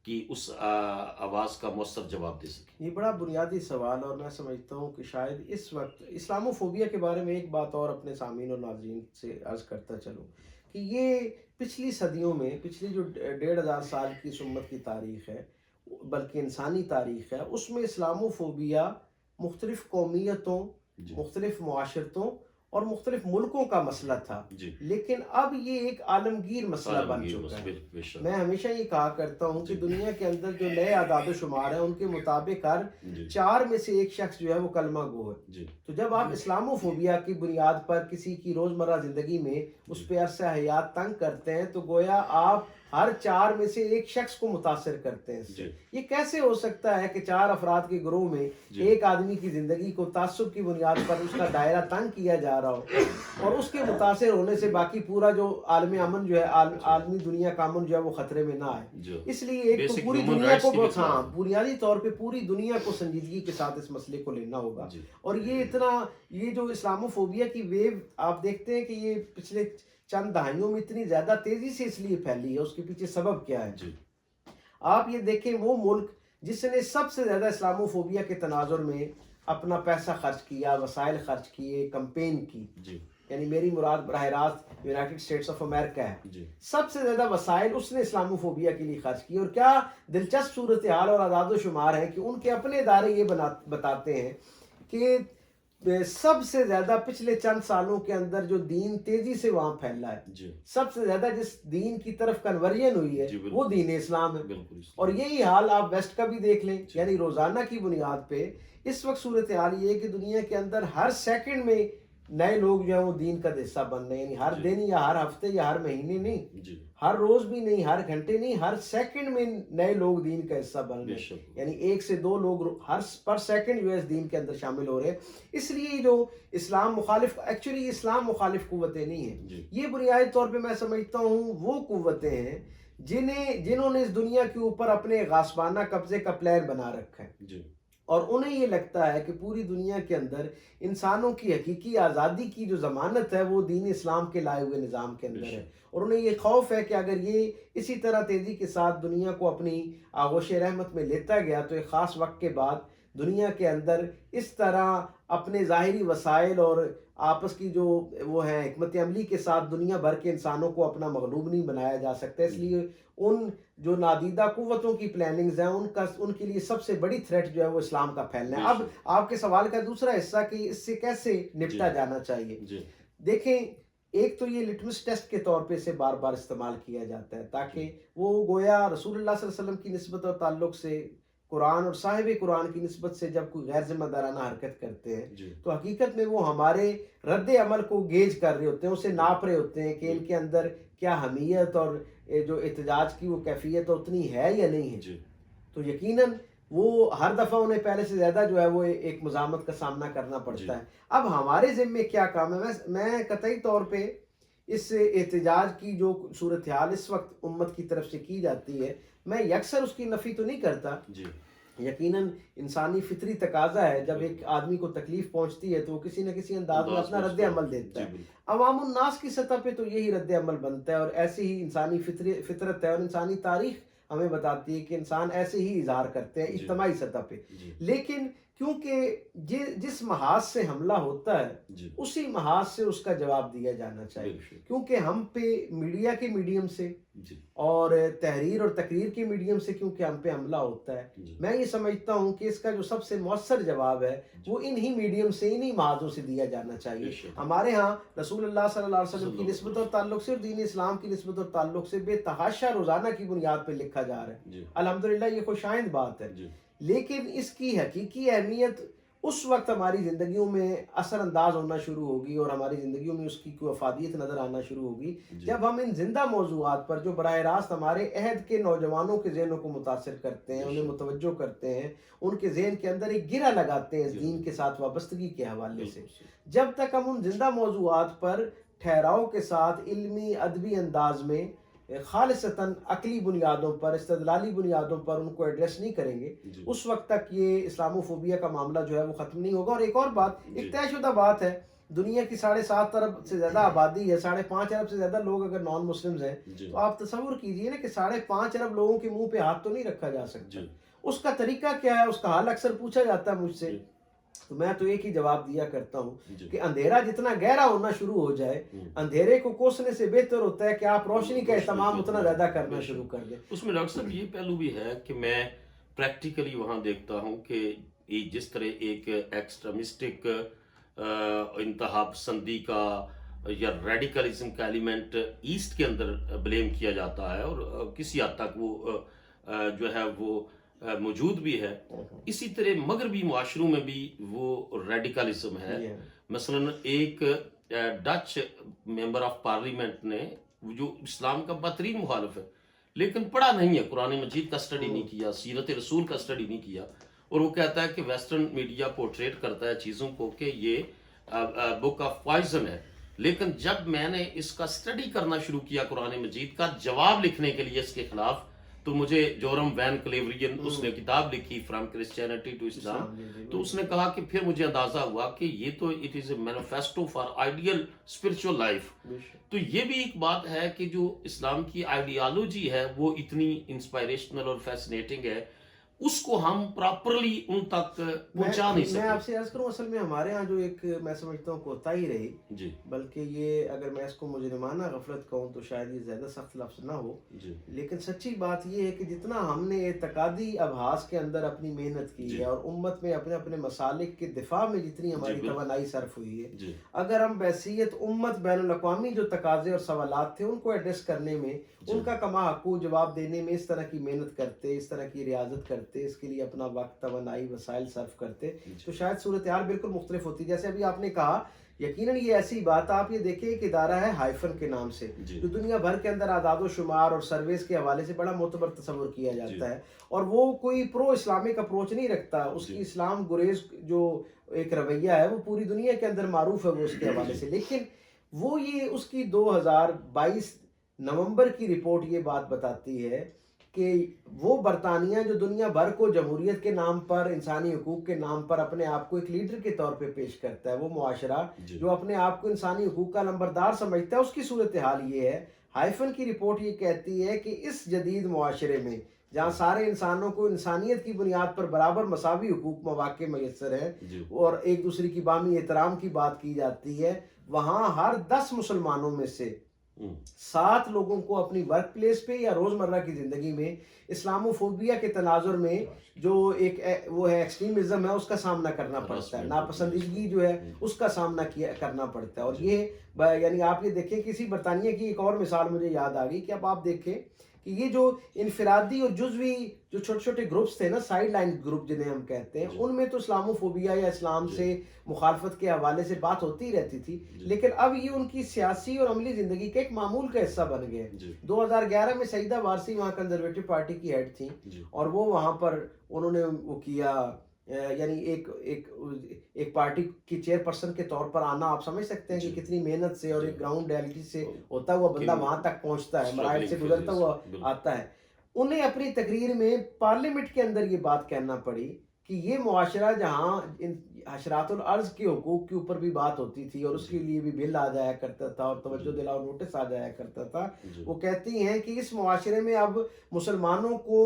کی اس آواز کا مؤثر جواب دے سکیں. یہ بڑا بنیادی سوال، اور میں سمجھتا ہوں کہ شاید اس وقت اسلاموفوبیا کے بارے میں ایک بات اور اپنے سامعین اور ناظرین سے عرض کرتا چلوں کہ یہ پچھلی صدیوں میں، پچھلی جو 1500 سال کی اس امت کی تاریخ ہے، بلکہ انسانی تاریخ ہے، اس میں اسلاموفوبیا مختلف قومیتوں، جی مختلف معاشرتوں اور مختلف ملکوں کا مسئلہ تھا، جی لیکن اب یہ ایک عالمگیر مسئلہ بن عالمگیر چکا ہے. مسئلہ، بے شک. میں ہمیشہ یہ کہا کرتا ہوں کہ دنیا کے اندر جو نئے اعداد و شمار ہیں ان کے مطابق ہر جی 4 میں سے ایک شخص جو ہے وہ کلمہ گو ہے. جی تو جب آپ اسلاموفوبیا کی بنیاد پر کسی کی روزمرہ زندگی میں اس پہ عرصہ حیات تنگ کرتے ہیں تو گویا آپ ہر 4 میں سے ایک شخص کو متاثر کرتے ہیں اس سے. یہ کیسے ہو سکتا ہے کہ 4 افراد کے گروہ میں ایک آدمی کی زندگی کو تعصب کی بنیاد پر اس کا دائرہ تنگ کیا جا رہا ہو اور اس کے متاثر ہونے سے باقی پورا جو عالم امن جو ہے، عالمی دنیا کا امن جو ہے وہ خطرے میں نہ آئے. اس لیے ایک تو پوری دنیا کو بنیادی طور پہ پوری دنیا کو سنجیدگی کے ساتھ اس مسئلے کو لینا ہوگا. اور یہ جو اسلاموفوبیا کی ویو آپ دیکھتے ہیں کہ یہ پچھلے چند دہائیوں میں اتنی زیادہ تیزی سے اس لیے پھیلی ہے، اس کے پیچھے سبب کیا ہے؟ آپ یہ دیکھیں وہ ملک جس نے سب سے زیادہ اسلاموفوبیا کے تناظر میں اپنا پیسہ خرچ کیا، وسائل خرچ کیے، کمپین کی، یعنی میری مراد براہ راست یونائٹڈ اسٹیٹس آف امریکہ ہے، سب سے زیادہ وسائل اس نے اسلاموفوبیا کے لیے خرچ کی. اور کیا دلچسپ صورتحال اور اعداد و شمار ہے کہ ان کے اپنے ادارے یہ بتاتے ہیں کہ سب سے زیادہ پچھلے چند سالوں کے اندر جو دین تیزی سے وہاں پھیلا ہے، سب سے زیادہ جس دین کی طرف کنورژن ہوئی ہے وہ دین اسلام ہے. اور یہی حال آپ ویسٹ کا بھی دیکھ لیں، یعنی روزانہ کی بنیاد پہ اس وقت صورتحال یہ ہے کہ دنیا کے اندر ہر سیکنڈ میں نئے لوگ جو ہیں وہ دین کا حصہ بن رہے ہیں، یعنی ہر دن یا ہر ہفتے یا ہر مہینے نہیں، ہر روز بھی نہیں، ہر گھنٹے نہیں، ہر سیکنڈ میں نئے لوگ دین کا حصہ بن رہے ہیں، یعنی 1 سے 2 لوگ ہر پر سیکنڈ جو ہے اس دین کے اندر شامل ہو رہے ہیں۔ اس لیے جو اسلام مخالف، ایکچولی اسلام مخالف قوتیں نہیں ہیں، یہ بنیادی طور پہ میں سمجھتا ہوں وہ قوتیں ہیں جنہوں نے اس دنیا کے اوپر اپنے غاصبانہ قبضے کا پلان بنا رکھا ہے، اور انہیں یہ لگتا ہے کہ پوری دنیا کے اندر انسانوں کی حقیقی آزادی کی جو ضمانت ہے وہ دین اسلام کے لائے ہوئے نظام کے اندر ہے، اور انہیں یہ خوف ہے کہ اگر یہ اسی طرح تیزی کے ساتھ دنیا کو اپنی آغوش رحمت میں لیتا گیا تو ایک خاص وقت کے بعد دنیا کے اندر اس طرح اپنے ظاہری وسائل اور آپس کی جو وہ ہے حکمت عملی کے ساتھ دنیا بھر کے انسانوں کو اپنا مغلوب نہیں بنایا جا سکتا۔ اس لیے ان جو نادیدہ قوتوں کی پلاننگز ہیں ان کے لیے سب سے بڑی تھریٹ جو ہے وہ اسلام کا پھیلنا ہے۔ اب آپ کے سوال کا دوسرا حصہ کہ اس سے کیسے نپٹا جانا چاہیے، دیکھیں ایک تو یہ لٹمس ٹیسٹ کے طور پہ اسے بار بار استعمال کیا جاتا ہے تاکہ وہ گویا رسول اللہ صلی اللہ علیہ وسلم کی نسبت اور تعلق سے، قرآن اور صاحب قرآن کی نسبت سے جب کوئی غیر ذمہ دارانہ حرکت کرتے ہیں تو حقیقت میں وہ ہمارے رد عمل کو گیج کر رہے ہوتے ہیں، اسے ناپ رہے ہوتے ہیں کہ ان کے اندر کیا حمیت اور جو احتجاج کی وہ کیفیت اتنی ہے یا نہیں ہے۔ تو یقیناً وہ ہر دفعہ انہیں پہلے سے زیادہ جو ہے وہ ایک مزاحمت کا سامنا کرنا پڑتا ہے۔ اب ہمارے ذمے کیا کام ہے؟ میں قطعی طور پہ اس احتجاج کی جو صورتحال اس وقت امت کی طرف سے کی جاتی ہے، میں یکسر اس کی نفی تو نہیں کرتا، یقیناً انسانی فطری تقاضا ہے جب ایک آدمی کو تکلیف پہنچتی ہے تو وہ کسی نہ کسی انداز میں اپنا رد عمل دیتا ہے۔ عوام الناس کی سطح پہ تو یہی رد عمل بنتا ہے، اور ایسی ہی انسانی فطرت ہے، اور انسانی تاریخ ہمیں بتاتی ہے کہ انسان ایسے ہی اظہار کرتے ہیں اجتماعی سطح پہ۔ لیکن کیونکہ جس محاذ سے حملہ ہوتا ہے اسی محاذ سے اس کا جواب دیا جانا چاہیے، کیونکہ ہم پہ میڈیا کے میڈیم سے اور تحریر اور تقریر کے میڈیم سے کیونکہ ہم پہ حملہ ہوتا ہے، میں یہ سمجھتا ہوں کہ اس کا جو سب سے مؤثر جواب ہے وہ انہی میڈیم سے، انہی محاذوں سے دیا جانا چاہیے۔ ہمارے ہاں رسول اللہ صلی اللہ علیہ وسلم کی نسبت اور تعلق سے اور دین اسلام کی نسبت اور تعلق سے بے تحاشا روزانہ کی بنیاد پہ لکھا جا رہا ہے، الحمدللہ یہ خوش آئند بات ہے، لیکن اس کی حقیقی اہمیت اس وقت ہماری زندگیوں میں اثر انداز ہونا شروع ہوگی اور ہماری زندگیوں میں اس کی کوئی افادیت نظر آنا شروع ہوگی جب ہم ان زندہ موضوعات پر جو براہ راست ہمارے عہد کے نوجوانوں کے ذہنوں کو متاثر کرتے ہیں، انہیں متوجہ کرتے ہیں، ان کے ذہن کے اندر ایک گرہ لگاتے ہیں اس دین کے ساتھ وابستگی کے حوالے سے، جب تک ہم ان زندہ موضوعات پر ٹھہراؤ کے ساتھ علمی ادبی انداز میں خالصتاً عقلی بنیادوں پر، استدلالی بنیادوں پر ان کو ایڈریس نہیں کریں گے، اس وقت تک یہ اسلاموفوبیا کا معاملہ جو ہے وہ ختم نہیں ہوگا۔ اور ایک اور بات، ایک طے شدہ بات ہے، دنیا کی 7.5 ارب سے زیادہ آبادی ہے، 5.5 ارب سے زیادہ لوگ اگر نان مسلمز ہیں تو آپ تصور کیجئے نا کہ 5.5 ارب لوگوں کے منہ پہ ہاتھ تو نہیں رکھا جا سکتا۔ اس کا طریقہ کیا ہے، اس کا حال اکثر پوچھا جاتا ہے مجھ سے، تو میں تو ایک ہی جواب دیا کرتا ہوں کہ اندھیرا جتنا گہرا ہونا شروع ہو جائے، اندھیرے کو کوسنے سے بہتر ہوتا ہے کہ آپ روشنی کا اہتمام اتنا زیادہ کرنا شروع کر دیں۔ اس میں ڈاکٹر صاحب یہ پہلو بھی ہے کہ میں پریکٹیکلی وہاں دیکھتا ہوں کہ جس طرح ایک ایکسٹریمسٹک انتہا پسندی کا یا ریڈیکلزم کا ایلیمنٹ ایسٹ کے اندر بلیم کیا جاتا ہے اور کسی حد تک وہ جو ہے وہ موجود بھی ہے، اسی طرح مغربی معاشروں میں بھی وہ ریڈیکلزم ہے۔ مثلا ایک ڈچ ممبر آف پارلیمنٹ نے جو اسلام کا بدترین مخالف ہے لیکن پڑھا نہیں ہے، قرآن مجید کا اسٹڈی نہیں کیا، سیرت رسول کا اسٹڈی نہیں کیا، اور وہ کہتا ہے کہ ویسٹرن میڈیا پورٹریٹ کرتا ہے چیزوں کو کہ یہ بک آف پوائزن ہے، لیکن جب میں نے اس کا اسٹڈی کرنا شروع کیا قرآن مجید کا جواب لکھنے کے لیے اس کے خلاف، تو مجھے جورم وین کلیورین اس نے کتاب لکھی فرام کرسچینٹی ٹو اسلام، تو اس نے کہا کہ پھر مجھے اندازہ ہوا کہ یہ تو it is a manifesto for ideal spiritual life. تو یہ بھی ایک بات ہے کہ جو اسلام کی آئیڈیالوجی ہے وہ اتنی انسپائریشنل اور فیسنیٹنگ ہے، اس کو ہم پراپرلی ان تک پہنچا نہیں سکتے۔ میں آپ سے عرض کروں، اصل میں ہمارے ہاں جو ایک میں سمجھتا ہوں کوتاہی رہی، بلکہ یہ اگر میں اس کو مجرمانہ غفلت کہوں تو شاید یہ زیادہ سخت لفظ نہ ہو، لیکن سچی بات یہ ہے کہ جتنا ہم نے اعتقادی ابحاث کے اندر اپنی محنت کی ہے اور امت میں اپنے اپنے مسالک کے دفاع میں جتنی ہماری توانائی صرف ہوئی ہے، اگر ہم بحیثیت امت بین الاقوامی جو تقاضے اور سوالات تھے ان کو ایڈریس کرنے میں، ان کا کما حقوق جواب دینے میں اس طرح کی محنت کرتے، اس طرح کی ریاضت کرتے، اس کے لیے اپنا وقت، توانائی، وسائل صرف کرتے، تو شاید صورتحال بالکل مختلف ہوتی۔ جیسے ابھی آپ نے کہا یقیناً یہ ایسی بات آپ یہ دیکھیں ایک ادارہ ہے ہائفن کے نام سے جو دنیا بھر کے اندر اعداد و شمار اور سرویز کے حوالے سے بڑا معتبر تصور کیا جاتا ہے، اور وہ کوئی پرو اسلامک اپروچ نہیں رکھتا، اس کی اسلام گریز جو ایک رویہ ہے وہ پوری دنیا کے اندر معروف ہے وہ اس کے حوالے سے، لیکن وہ یہ اس کی 2022 نومبر کی رپورٹ یہ بات بتاتی ہے کہ وہ برطانیہ جو دنیا بھر کو جمہوریت کے نام پر، انسانی حقوق کے نام پر اپنے آپ کو ایک لیڈر کے طور پہ پیش کرتا ہے، وہ معاشرہ جو اپنے آپ کو انسانی حقوق کا نمبردار سمجھتا ہے، اس کی صورتحال یہ ہے۔ ہائفن کی رپورٹ یہ کہتی ہے کہ اس جدید معاشرے میں جہاں سارے انسانوں کو انسانیت کی بنیاد پر برابر مساوی حقوق مواقع میسر ہیں اور ایک دوسرے کی باہمی احترام کی بات کی جاتی ہے، وہاں ہر 10 مسلمانوں میں سے 7 لوگوں کو اپنی ورک پلیس پہ یا روزمرہ کی زندگی میں اسلاموفوبیا کے تناظر میں جو ایک وہ ہے ایکسٹریمزم ہے اس کا سامنا کرنا پڑتا ہے، ناپسندیدگی جو ہے اس کا سامنا کرنا پڑتا ہے۔ اور یہ یعنی آپ یہ دیکھیں کسی برطانیہ کی ایک اور مثال مجھے یاد آ گئی کہ اب آپ دیکھیں کہ یہ جو انفرادی اور جزوی جو چھوٹے چھوٹے گروپس تھے نا، سائیڈ لائن گروپ جنہیں ہم کہتے ہیں، ان میں تو اسلاموفوبیا یا اسلام سے مخالفت کے حوالے سے بات ہوتی رہتی تھی، لیکن اب یہ ان کی سیاسی اور عملی زندگی کا ایک معمول کا حصہ بن گئے۔ 2011 میں سعیدہ وارثی وہاں کنزرویٹو پارٹی کی ہیڈ تھیں اور وہ وہاں پر انہوں نے وہ کیا، یعنی ایک پارٹی کی چیئر پرسن کے طور پر آنا، آپ سمجھ سکتے ہیں کہ کتنی محنت سے اور ایک گراؤنڈ ریالٹی سے ہوتا ہوا بندہ وہاں تک پہنچتا ہے، مراحل سے گزرتا ہوا آتا ہے۔ انہیں اپنی تقریر میں پارلیمنٹ کے اندر یہ بات کہنا پڑی کہ یہ معاشرہ جہاں حشرات الارض کے حقوق کے اوپر بھی بات ہوتی تھی اور اس کے لیے بھی بل آ جایا کرتا تھا اور توجہ دلاؤ نوٹس آ جایا کرتا تھا، وہ کہتی ہیں کہ اس معاشرے میں اب مسلمانوں کو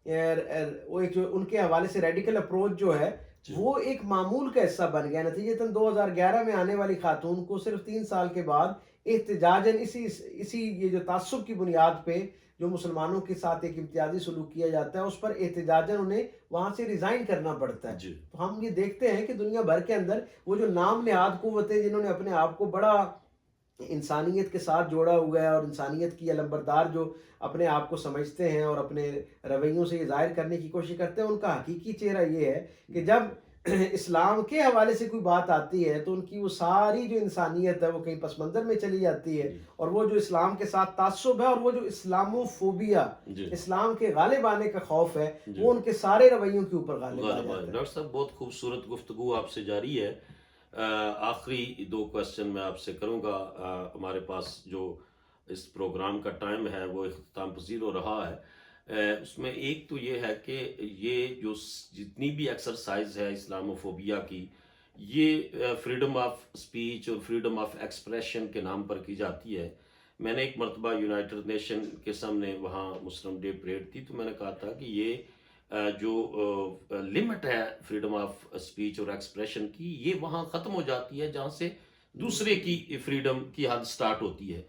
وہ ایک جو ان کے حوالے سے ریڈیکل اپروچ جو ہے وہ ایک معمول کا حصہ بن گیا۔ نتیجتاً 2011 میں آنے والی خاتون کو صرف 3 سال کے بعد احتجاجاً اسی یہ جو تعصب کی بنیاد پہ جو مسلمانوں کے ساتھ ایک امتیازی سلوک کیا جاتا ہے اس پر احتجاجاً انہیں وہاں سے ریزائن کرنا پڑتا ہے۔ تو ہم یہ دیکھتے ہیں کہ دنیا بھر کے اندر وہ جو نام نہاد قوتیں جنہوں نے اپنے آپ کو بڑا انسانیت کے ساتھ جوڑا ہوا ہے اور انسانیت کی علمبردار جو اپنے آپ کو سمجھتے ہیں اور اپنے رویوں سے یہ ظاہر کرنے کی کوشش کرتے ہیں، ان کا حقیقی چہرہ یہ ہے کہ جب اسلام کے حوالے سے کوئی بات آتی ہے تو ان کی وہ ساری جو انسانیت ہے وہ کہیں پس منظر میں چلی جاتی ہے، اور وہ جو اسلام کے ساتھ تعصب ہے اور وہ جو اسلاموفوبیا، اسلام کے غالب آنے کا خوف ہے، وہ ان کے سارے رویوں کے اوپر غالب آ جاتا ہے۔ ڈاکٹر صاحب بہت خوبصورت گفتگو آپ سے جاری ہے۔ آخری 2 کوسچن میں آپ سے کروں گا، ہمارے پاس جو اس پروگرام کا ٹائم ہے وہ اختتام پذیر ہو رہا ہے۔ اس میں ایک تو یہ ہے کہ یہ جو جتنی بھی ایکسرسائز ہے اسلاموفوبیا کی، یہ فریڈم آف اسپیچ اور فریڈم آف ایکسپریشن کے نام پر کی جاتی ہے۔ میں نے ایک مرتبہ یونائٹڈ نیشن کے سامنے وہاں مسلم ڈے پریڈ تھی تو میں نے کہا تھا کہ یہ جو لمٹ ہے فریڈم آف اسپیچ اور ایکسپریشن کی، یہ وہاں ختم ہو جاتی ہے جہاں سے دوسرے کی فریڈم کی حد سٹارٹ ہوتی ہے۔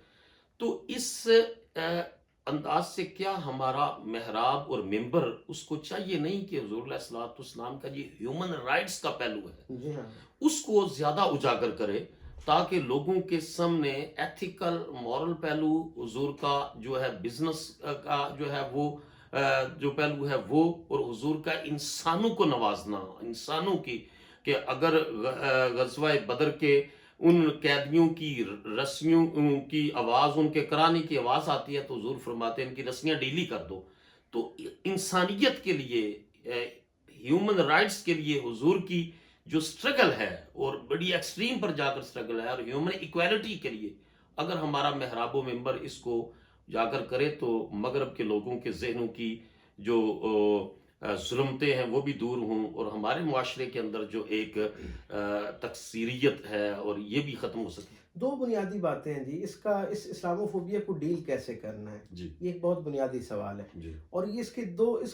تو اس انداز سے کیا ہمارا محراب اور ممبر اس کو چاہیے نہیں کہ حضور علیہ الصلوۃ والسلام کا یہ ہیومن رائٹس کا پہلو ہے اس کو زیادہ اجاگر کرے تاکہ لوگوں کے سامنے ایتھیکل مورل پہلو، حضور کا جو ہے بزنس کا جو ہے وہ جو پہلو ہے وہ، اور حضور کا انسانوں کو نوازنا، انسانوں کی، کہ اگر غزوہ بدر کے ان قیدیوں کی رسیوں کی آواز، ان کے کرانے کی آواز آتی ہے تو حضور فرماتے ہیں ان کی رسیاں ڈھیلی کر دو۔ تو انسانیت کے لیے، ہیومن رائٹس کے لیے حضور کی جو سٹرگل ہے اور بڑی ایکسٹریم پر جا کر سٹرگل ہے، اور ہیومن ایکویلٹی کے لیے اگر ہمارا محراب و ممبر اس کو اجاگر کرے تو مغرب کے لوگوں کے ذہنوں کی جو ظلمتیں ہیں وہ بھی دور ہوں، اور ہمارے معاشرے کے اندر جو ایک تکثیریت ہے اور یہ بھی ختم ہو سکے۔ 2 بنیادی باتیں ہیں جی، اس اسلاموفوبیا کو ڈیل کیسے کرنا ہے، یہ ایک بہت بنیادی سوال ہے، اور یہ اس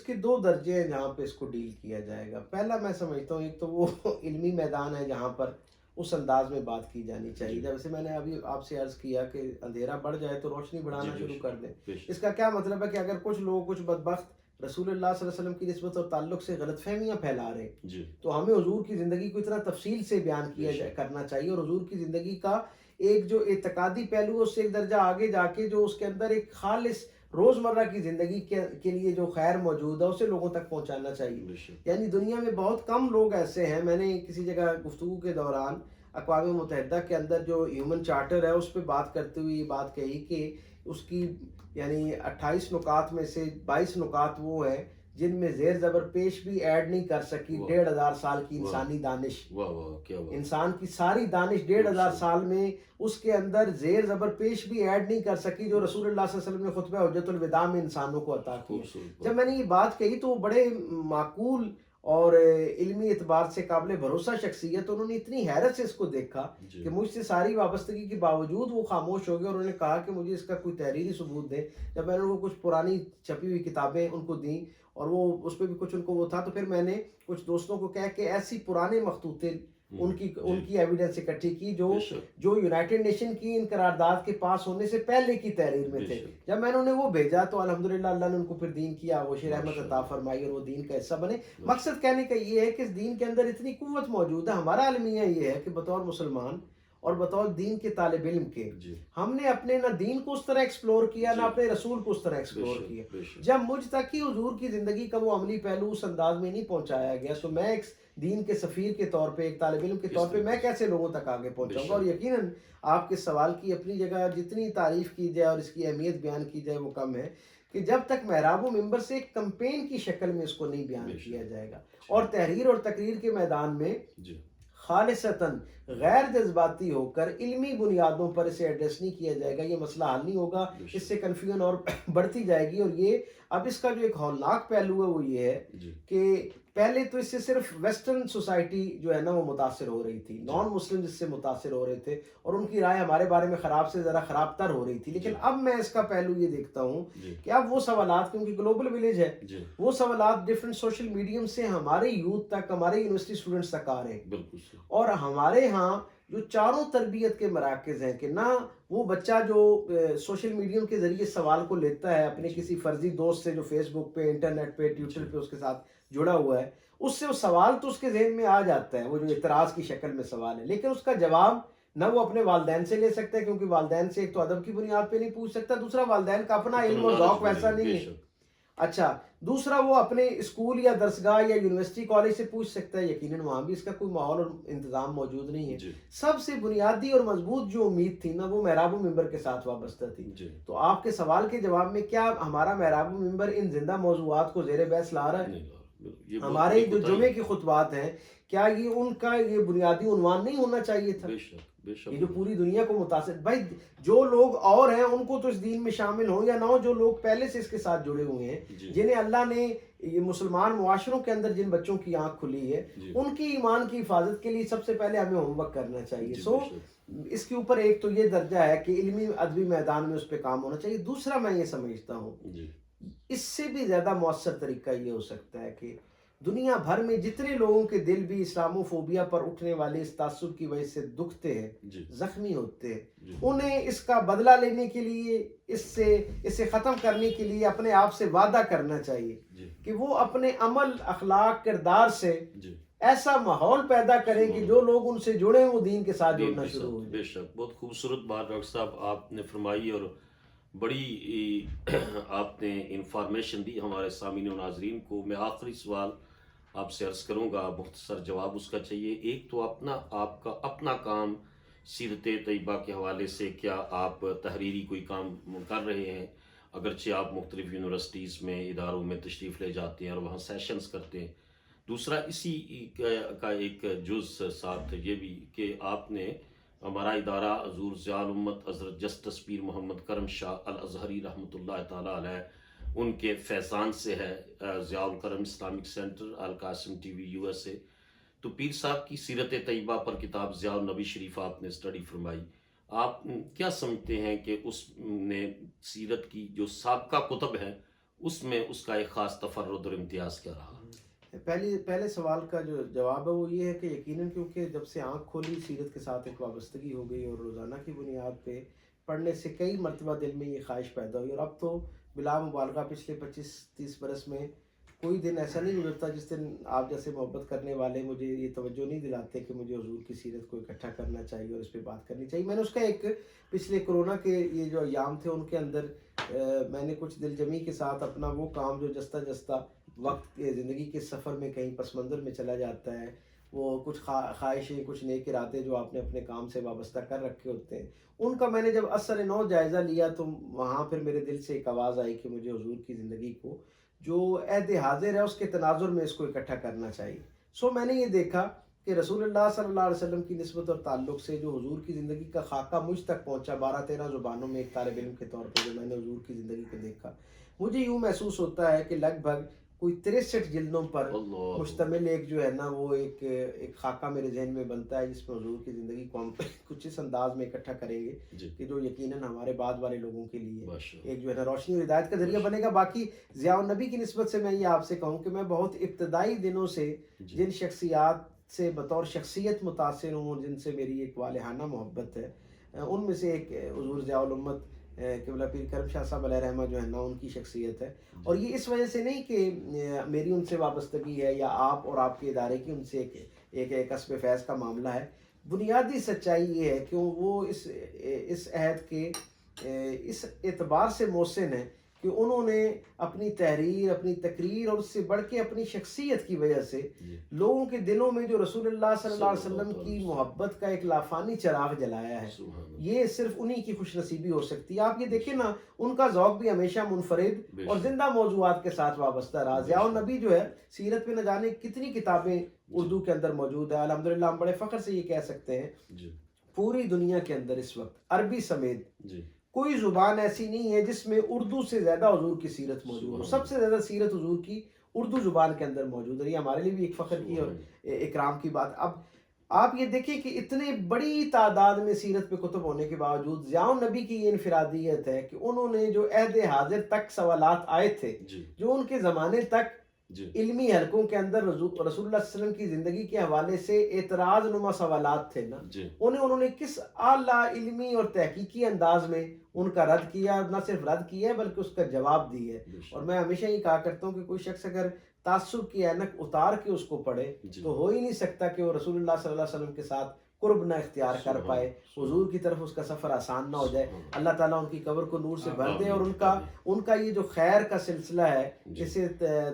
کے 2 درجے ہیں جہاں پہ اس کو ڈیل کیا جائے گا۔ پہلا میں سمجھتا ہوں ایک تو وہ علمی میدان ہے جہاں پر اس انداز میں بات کی جانی چاہیے، جیسے میں نے ابھی آپ سے عرض کیا کہ اندھیرا بڑھ جائے تو روشنی بڑھانا شروع کر دیں۔ اس کا کیا مطلب ہے کہ اگر کچھ لوگ، کچھ بدبخت رسول اللہ صلی اللہ علیہ وسلم کی نسبت اور تعلق سے غلط فہمیاں پھیلا رہے ہیں تو ہمیں حضور کی زندگی کو اتنا تفصیل سے بیان کرنا چاہیے، اور حضور کی زندگی کا ایک جو اعتقادی پہلو ہے اس سے ایک درجہ آگے جا کے جو اس کے اندر ایک خالص روزمرہ کی زندگی کے لیے جو خیر موجود ہے اسے لوگوں تک پہنچانا چاہیے۔ یعنی دنیا میں بہت کم لوگ ایسے ہیں، میں نے کسی جگہ گفتگو کے دوران اقوام متحدہ کے اندر جو ہیومن چارٹر ہے اس پہ بات کرتے ہوئے یہ بات کہی کہ اس کی یعنی 28 نکات میں سے 22 نکات وہ ہیں جن میں زیر زبر پیش بھی ایڈ نہیں کر سکی 1500 سال کی انسانی دانش. انسان کی ساری دانش 1500 سال میں اس کے اندر زیر زبر پیش بھی ایڈ نہیں کر سکی جو رسول اللہ صلی اللہ علیہ وسلم نے خطبہ حجۃ الوداع میں انسانوں کو عطا کی. جب میں نے یہ بات کہی تو وہ بڑے معقول اور علمی اعتبار سے قابل بھروسہ شخصیت، انہوں نے اتنی حیرت سے اس کو دیکھا کہ مجھ سے ساری وابستگی کے باوجود وہ خاموش ہو گئے اور انہوں نے کہا کہ مجھے اس کا کوئی تحریری ثبوت دیں. جب میں نے وہ کچھ پرانی چھپی ہوئی کتابیں ان کو دیں اور وہ اس پہ بھی کچھ ان کو وہ تھا، تو پھر میں نے کچھ دوستوں کو کہا کہ ایسی پرانے مخطوطے ان کی ایویڈنس اکٹھی کی جو یونائٹڈ نیشن کی ان قرارداد کے پاس ہونے سے پہلے کی تحریر میں تھے. جب میں نے انہیں وہ بھیجا تو الحمدللہ اللہ نے ان کو پھر دین کی آغوش رحمت عطا فرمائی اور وہ دین کا حصہ بنے. مقصد کہنے کا یہ ہے کہ اس دین کے اندر اتنی قوت موجود ہے. ہمارا المیہ یہ ہے کہ بطور مسلمان اور بطور دین کے طالب علم کے ہم نے اپنے نہ دین کو اس طرح ایکسپلور کیا نہ اپنے رسول کو اس طرح ایکسپلور کیا. جب مجھ تک ہی حضور کی زندگی کا وہ عملی پہلو اس انداز میں نہیں پہنچایا گیا تو میں ایک دین کے سفیر کے طور پہ، ایک طالب علم کے طور پہ میں کیسے لوگوں تک آگے پہنچاؤں گا. اور یقیناً آپ کے سوال کی اپنی جگہ جتنی تعریف کی جائے اور اس کی اہمیت بیان کی جائے وہ کم ہے کہ جب تک محراب و منبر سے ایک کمپین کی شکل میں اس کو نہیں بیان کیا جائے گا اور تحریر اور تقریر کے میدان میں خالصتاً غیر جذباتی ہو کر علمی بنیادوں پر اسے ایڈریس نہیں کیا جائے گا، یہ مسئلہ حل نہیں ہوگا. اس سے کنفیوژن اور بڑھتی جائے گی. اور یہ اب اس کا جو ایک ہولناک پہلو ہے وہ یہ ہے کہ پہلے تو اس سے صرف ویسٹرن سوسائٹی جو ہے نا وہ متاثر ہو رہی تھی، نان مسلم جس سے متاثر ہو رہے تھے اور ان کی رائے ہمارے بارے میں خراب سے ذرا خراب تر ہو رری تھی. لیکن اب میں اس کا پہلو یہ دیکھتا ہوں کہ اب وہ سوالات، کیونکہ گلوبل ولیج ہے، وہ سوالات ڈفرینٹ سوشل میڈیم سے ہمارے یوتھ تک، ہمارے یونیورسٹی اسٹوڈنٹس تک آ رہے ہیں. اور ہمارے ہاں جو چاروں تربیت کے مراکز ہیں کہ نہ وہ بچہ جو سوشل میڈیم کے ذریعے سوال کو لیتا ہے اپنے کسی فرضی دوست سے جو فیس بک پہ، انٹرنیٹ پہ، ٹویٹر پہ اس کے ساتھ جڑا ہوا ہے، اس سے وہ سوال تو اس کے ذہن میں آ جاتا ہے، وہ جو اعتراض کی شکل میں سوال ہے، لیکن اس کا جواب نہ وہ اپنے والدین سے لے سکتا ہے کیونکہ والدین سے ایک تو ادب کی بنیاد پہ نہیں پوچھ سکتا، دوسرا والدین کا اپنا علم و ذوق ویسا نہیں ہے. اچھا، دوسرا وہ اپنے اسکول یا درسگاہ یا یونیورسٹی کالج سے پوچھ سکتا ہے، یقیناً وہاں بھی اس کا کوئی ماحول اور انتظام موجود نہیں ہے. سب سے بنیادی اور مضبوط جو امید تھی نا وہ محراب و منبر کے ساتھ وابستہ تھی. تو آپ کے سوال کے جواب میں کیا ہمارا محراب و منبر ان زندہ موضوعات کو زیر بحث لا رہا ہے؟ ہمارے جو جمعے کی خطبات ہیں کیا یہ ان کا یہ بنیادی عنوان نہیں ہونا چاہیے تھا؟ یہ جو پوری دنیا کو متاثر، بھائی جو لوگ اور ہیں ان کو تو اس دین میں شامل ہوں یا نہ ہو، جو لوگ پہلے سے اس کے ساتھ جڑے ہوئے ہیں، جنہیں اللہ نے یہ مسلمان معاشروں کے اندر جن بچوں کی آنکھ کھلی ہے، ان کی ایمان کی حفاظت کے لیے سب سے پہلے ہمیں ہوم ورک کرنا چاہیے. سو اس کے اوپر ایک تو یہ درجہ ہے کہ علمی ادبی میدان میں اس پہ کام ہونا چاہیے. دوسرا میں یہ سمجھتا ہوں اس سے بھی زیادہ مؤثر طریقہ یہ ہو سکتا ہے کہ دنیا بھر میں جتنے لوگوں کے دل بھی اسلامو فوبیا پر اٹھنے والے اس تعصب کی وجہ سے دکھتے ہیں، زخمی ہوتے ہیں، انہیں اس کا بدلہ لینے کے لیے، اسے ختم کرنے کے لیے اپنے آپ سے وعدہ کرنا چاہیے کہ وہ اپنے عمل، اخلاق، کردار سے ایسا ماحول پیدا کریں کہ جو لوگ ان سے جڑے وہ دین کے ساتھ جڑنا شروع ہو. بے شک بہت خوبصورت بات ڈاکٹر صاحب آپ نے فرمائی اور بڑی آپ نے انفارمیشن دی ہمارے سامعین و ناظرین کو. میں آخری سوال آپ سے عرض کروں گا، مختصر جواب اس کا چاہیے. ایک تو آپ کا اپنا کام سیرت طیبہ کے حوالے سے کیا آپ تحریری کوئی کام کر رہے ہیں؟ اگرچہ آپ مختلف یونیورسٹیز میں، اداروں میں تشریف لے جاتے ہیں اور وہاں سیشنز کرتے ہیں. دوسرا اسی کا ایک جز ساتھ یہ بھی کہ آپ نے ہمارا ادارہ حضور ضیاء الامت حضرت جسٹس پیر محمد کرم شاہ الازہری رحمۃ اللہ تعالیٰ علیہ ان کے فیضان سے ہے، ضیاء الکرم اسلامک سینٹر، القاسم ٹی وی USA. تو پیر صاحب کی سیرت طیبہ پر کتاب ضیاء النبی شریف آپ نے اسٹڈی فرمائی. آپ کیا سمجھتے ہیں کہ اس نے سیرت کی جو سابقہ کتب ہیں اس میں اس کا ایک خاص تفرد اور امتیاز کیا رہا؟ پہلے سوال کا جو جواب ہے وہ یہ ہے کہ یقیناً کیونکہ جب سے آنکھ کھولی سیرت کے ساتھ ایک وابستگی ہو گئی اور روزانہ کی بنیاد پہ پڑھنے سے کئی مرتبہ دل میں یہ خواہش پیدا ہوئی. اور اب تو بلا مبالغہ پچھلے 25-30 برس میں کوئی دن ایسا نہیں گزرتا جس دن آپ جیسے محبت کرنے والے مجھے یہ توجہ نہیں دلاتے کہ مجھے حضور کی سیرت کو اکٹھا کرنا چاہیے اور اس پہ بات کرنی چاہیے. میں نے اس کا ایک پچھلے کرونا کے یہ جو ایام تھے ان کے اندر میں نے کچھ دل جمی کے ساتھ اپنا وہ کام جو جستہ وقت زندگی کے سفر میں کہیں پس منظر میں چلا جاتا ہے وہ کچھ خواہشیں، کچھ نیک ارادے جو آپ نے اپنے کام سے وابستہ کر رکھے ہوتے ہیں، ان کا میں نے جب اثر نو جائزہ لیا تو وہاں پھر میرے دل سے ایک آواز آئی کہ مجھے حضور کی زندگی کو جو عہد حاضر ہے اس کے تناظر میں اس کو اکٹھا کرنا چاہیے. سو میں نے یہ دیکھا کہ رسول اللہ صلی اللہ علیہ وسلم کی نسبت اور تعلق سے جو حضور کی زندگی کا خاکہ مجھ تک پہنچا 12-13 زبانوں میں ایک طالب علم کے طور پر جو میں نے حضور کی زندگی کو دیکھا، مجھے یوں محسوس ہوتا ہے کہ لگ بھگ کوئی 63 جلدوں پر مشتمل ایک جو ہے نا وہ ایک خاکہ میرے ذہن میں بنتا ہے جس میں حضور کی زندگی کو ہم کچھ اس انداز میں اکٹھا کریں گے کہ جو یقیناً ہمارے بعد والے لوگوں کے لیے ایک جو ہے نا روشنی اور ہدایت کا ذریعہ بنے گا. باقی ضیاء النبی کی نسبت سے میں یہ آپ سے کہوں کہ میں بہت ابتدائی دنوں سے جن شخصیات سے بطور شخصیت متاثر ہوں، جن سے میری ایک والہانہ محبت ہے، ان میں سے ایک حضور ضیاء الامت قبلہ پیر کرم شاہ صاحب علیہ رحمہ جو ہے نا ان کی شخصیت ہے. اور یہ اس وجہ سے نہیں کہ میری ان سے وابستگی ہے یا آپ اور آپ کے ادارے کی ان سے ایک کسب فیض کا معاملہ ہے. بنیادی سچائی یہ ہے کہ وہ اس عہد کے اس اعتبار سے محسن ہیں کہ انہوں نے اپنی تحریر، اپنی تقریر اور اس سے بڑھ کے اپنی شخصیت کی وجہ سے لوگوں کے دلوں میں جو رسول اللہ صلی اللہ علیہ وسلم کی محبت کا ایک لافانی چراغ جلایا ہے. یہ صرف انہی کی خوش نصیبی ہو سکتی ہے. آپ یہ دیکھیں نا، ان کا ذوق بھی ہمیشہ منفرد اور زندہ موضوعات کے ساتھ وابستہ رہا. ضیاء النبی جو ہے سیرت پہ نہ جانے کتنی کتابیں اردو کے اندر موجود ہے. الحمدللہ ہم بڑے فخر سے یہ کہہ سکتے ہیں پوری دنیا کے اندر اس وقت عربی سمیت کوئی زبان ایسی نہیں ہے جس میں اردو سے زیادہ حضور کی سیرت موجود ہو. سب سے زیادہ سیرت حضور کی اردو زبان کے اندر موجود ہے. یہ ہمارے لیے بھی ایک فخر کی اور اکرام کی بات. اب آپ یہ دیکھیں کہ اتنے بڑی تعداد میں سیرت پہ کتب ہونے کے باوجود ضیاء النبی کی یہ انفرادیت ہے کہ انہوں نے جو عہد حاضر تک سوالات آئے تھے، جو ان کے زمانے تک علمی حلقوں کے اندر رسول اللہ صلی اللہ علیہ وسلم کی زندگی کے حوالے سے اعتراض نما سوالات تھے نا، انہوں نے کس اعلیٰ علمی اور تحقیقی انداز میں ان کا رد کیا. نہ صرف رد کیا ہے بلکہ اس کا جواب دی ہے. اور میں ہمیشہ یہ کہا کرتا ہوں کہ کوئی شخص اگر تعصب کی اینک اتار کے اس کو پڑھے تو ہو ہی نہیں سکتا کہ وہ رسول اللہ صلی اللہ علیہ وسلم کے ساتھ قرب نہ اختیار کر پائے، حضور کی طرف اس کا سفر آسان نہ ہو جائے. اللہ تعالیٰ ان کی قبر کو نور سے بھر دے اور ان کا یہ جو خیر کا سلسلہ ہے اسے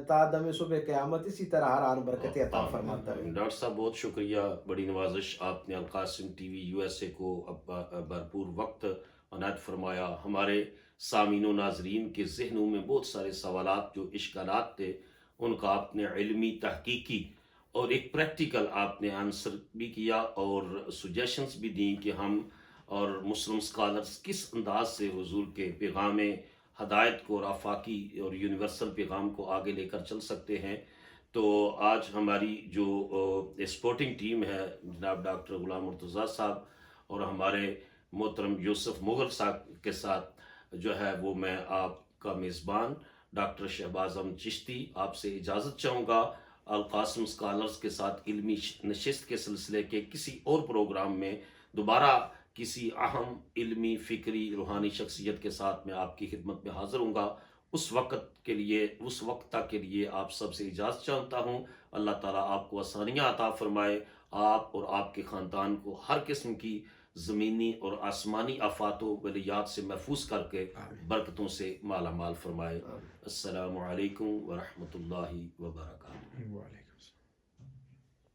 تا دم صبح قیامت اسی طرح ہر آن برکت عطا فرماتا ہے. ڈاکٹر صاحب بہت شکریہ، بڑی نوازش. آپ نے القاسم ٹی وی USA کو بھرپور وقت عنایت فرمایا. ہمارے سامعین و ناظرین کے ذہنوں میں بہت سارے سوالات جو اشکالات تھے ان کا آپ نے علمی، تحقیقی اور ایک پریکٹیکل آپ نے آنسر بھی کیا اور سجیشنز بھی دیں کہ ہم اور مسلم سکالرز کس انداز سے حضور کے پیغام ہدایت کو اور آفاقی اور یونیورسل پیغام کو آگے لے کر چل سکتے ہیں. تو آج ہماری جو سپورٹنگ ٹیم ہے جناب ڈاکٹر غلام مرتضیٰ صاحب اور ہمارے محترم یوسف مغل صاحب کے ساتھ جو ہے وہ میں آپ کا میزبان ڈاکٹر شہباز احمد چشتی آپ سے اجازت چاہوں گا. القاسم سکالرز کے ساتھ علمی نشست کے سلسلے کے کسی اور پروگرام میں دوبارہ کسی اہم علمی، فکری، روحانی شخصیت کے ساتھ میں آپ کی خدمت میں حاضر ہوں گا. اس وقت تک کے لیے آپ سب سے اجازت چاہتا ہوں. اللہ تعالیٰ آپ کو آسانیاں عطا فرمائے، آپ اور آپ کے خاندان کو ہر قسم کی زمینی اور آسمانی آفات و بلیات سے محفوظ کر کے برکتوں سے مالا مال فرمائے. السلام علیکم ورحمۃ اللہ وبرکاتہ.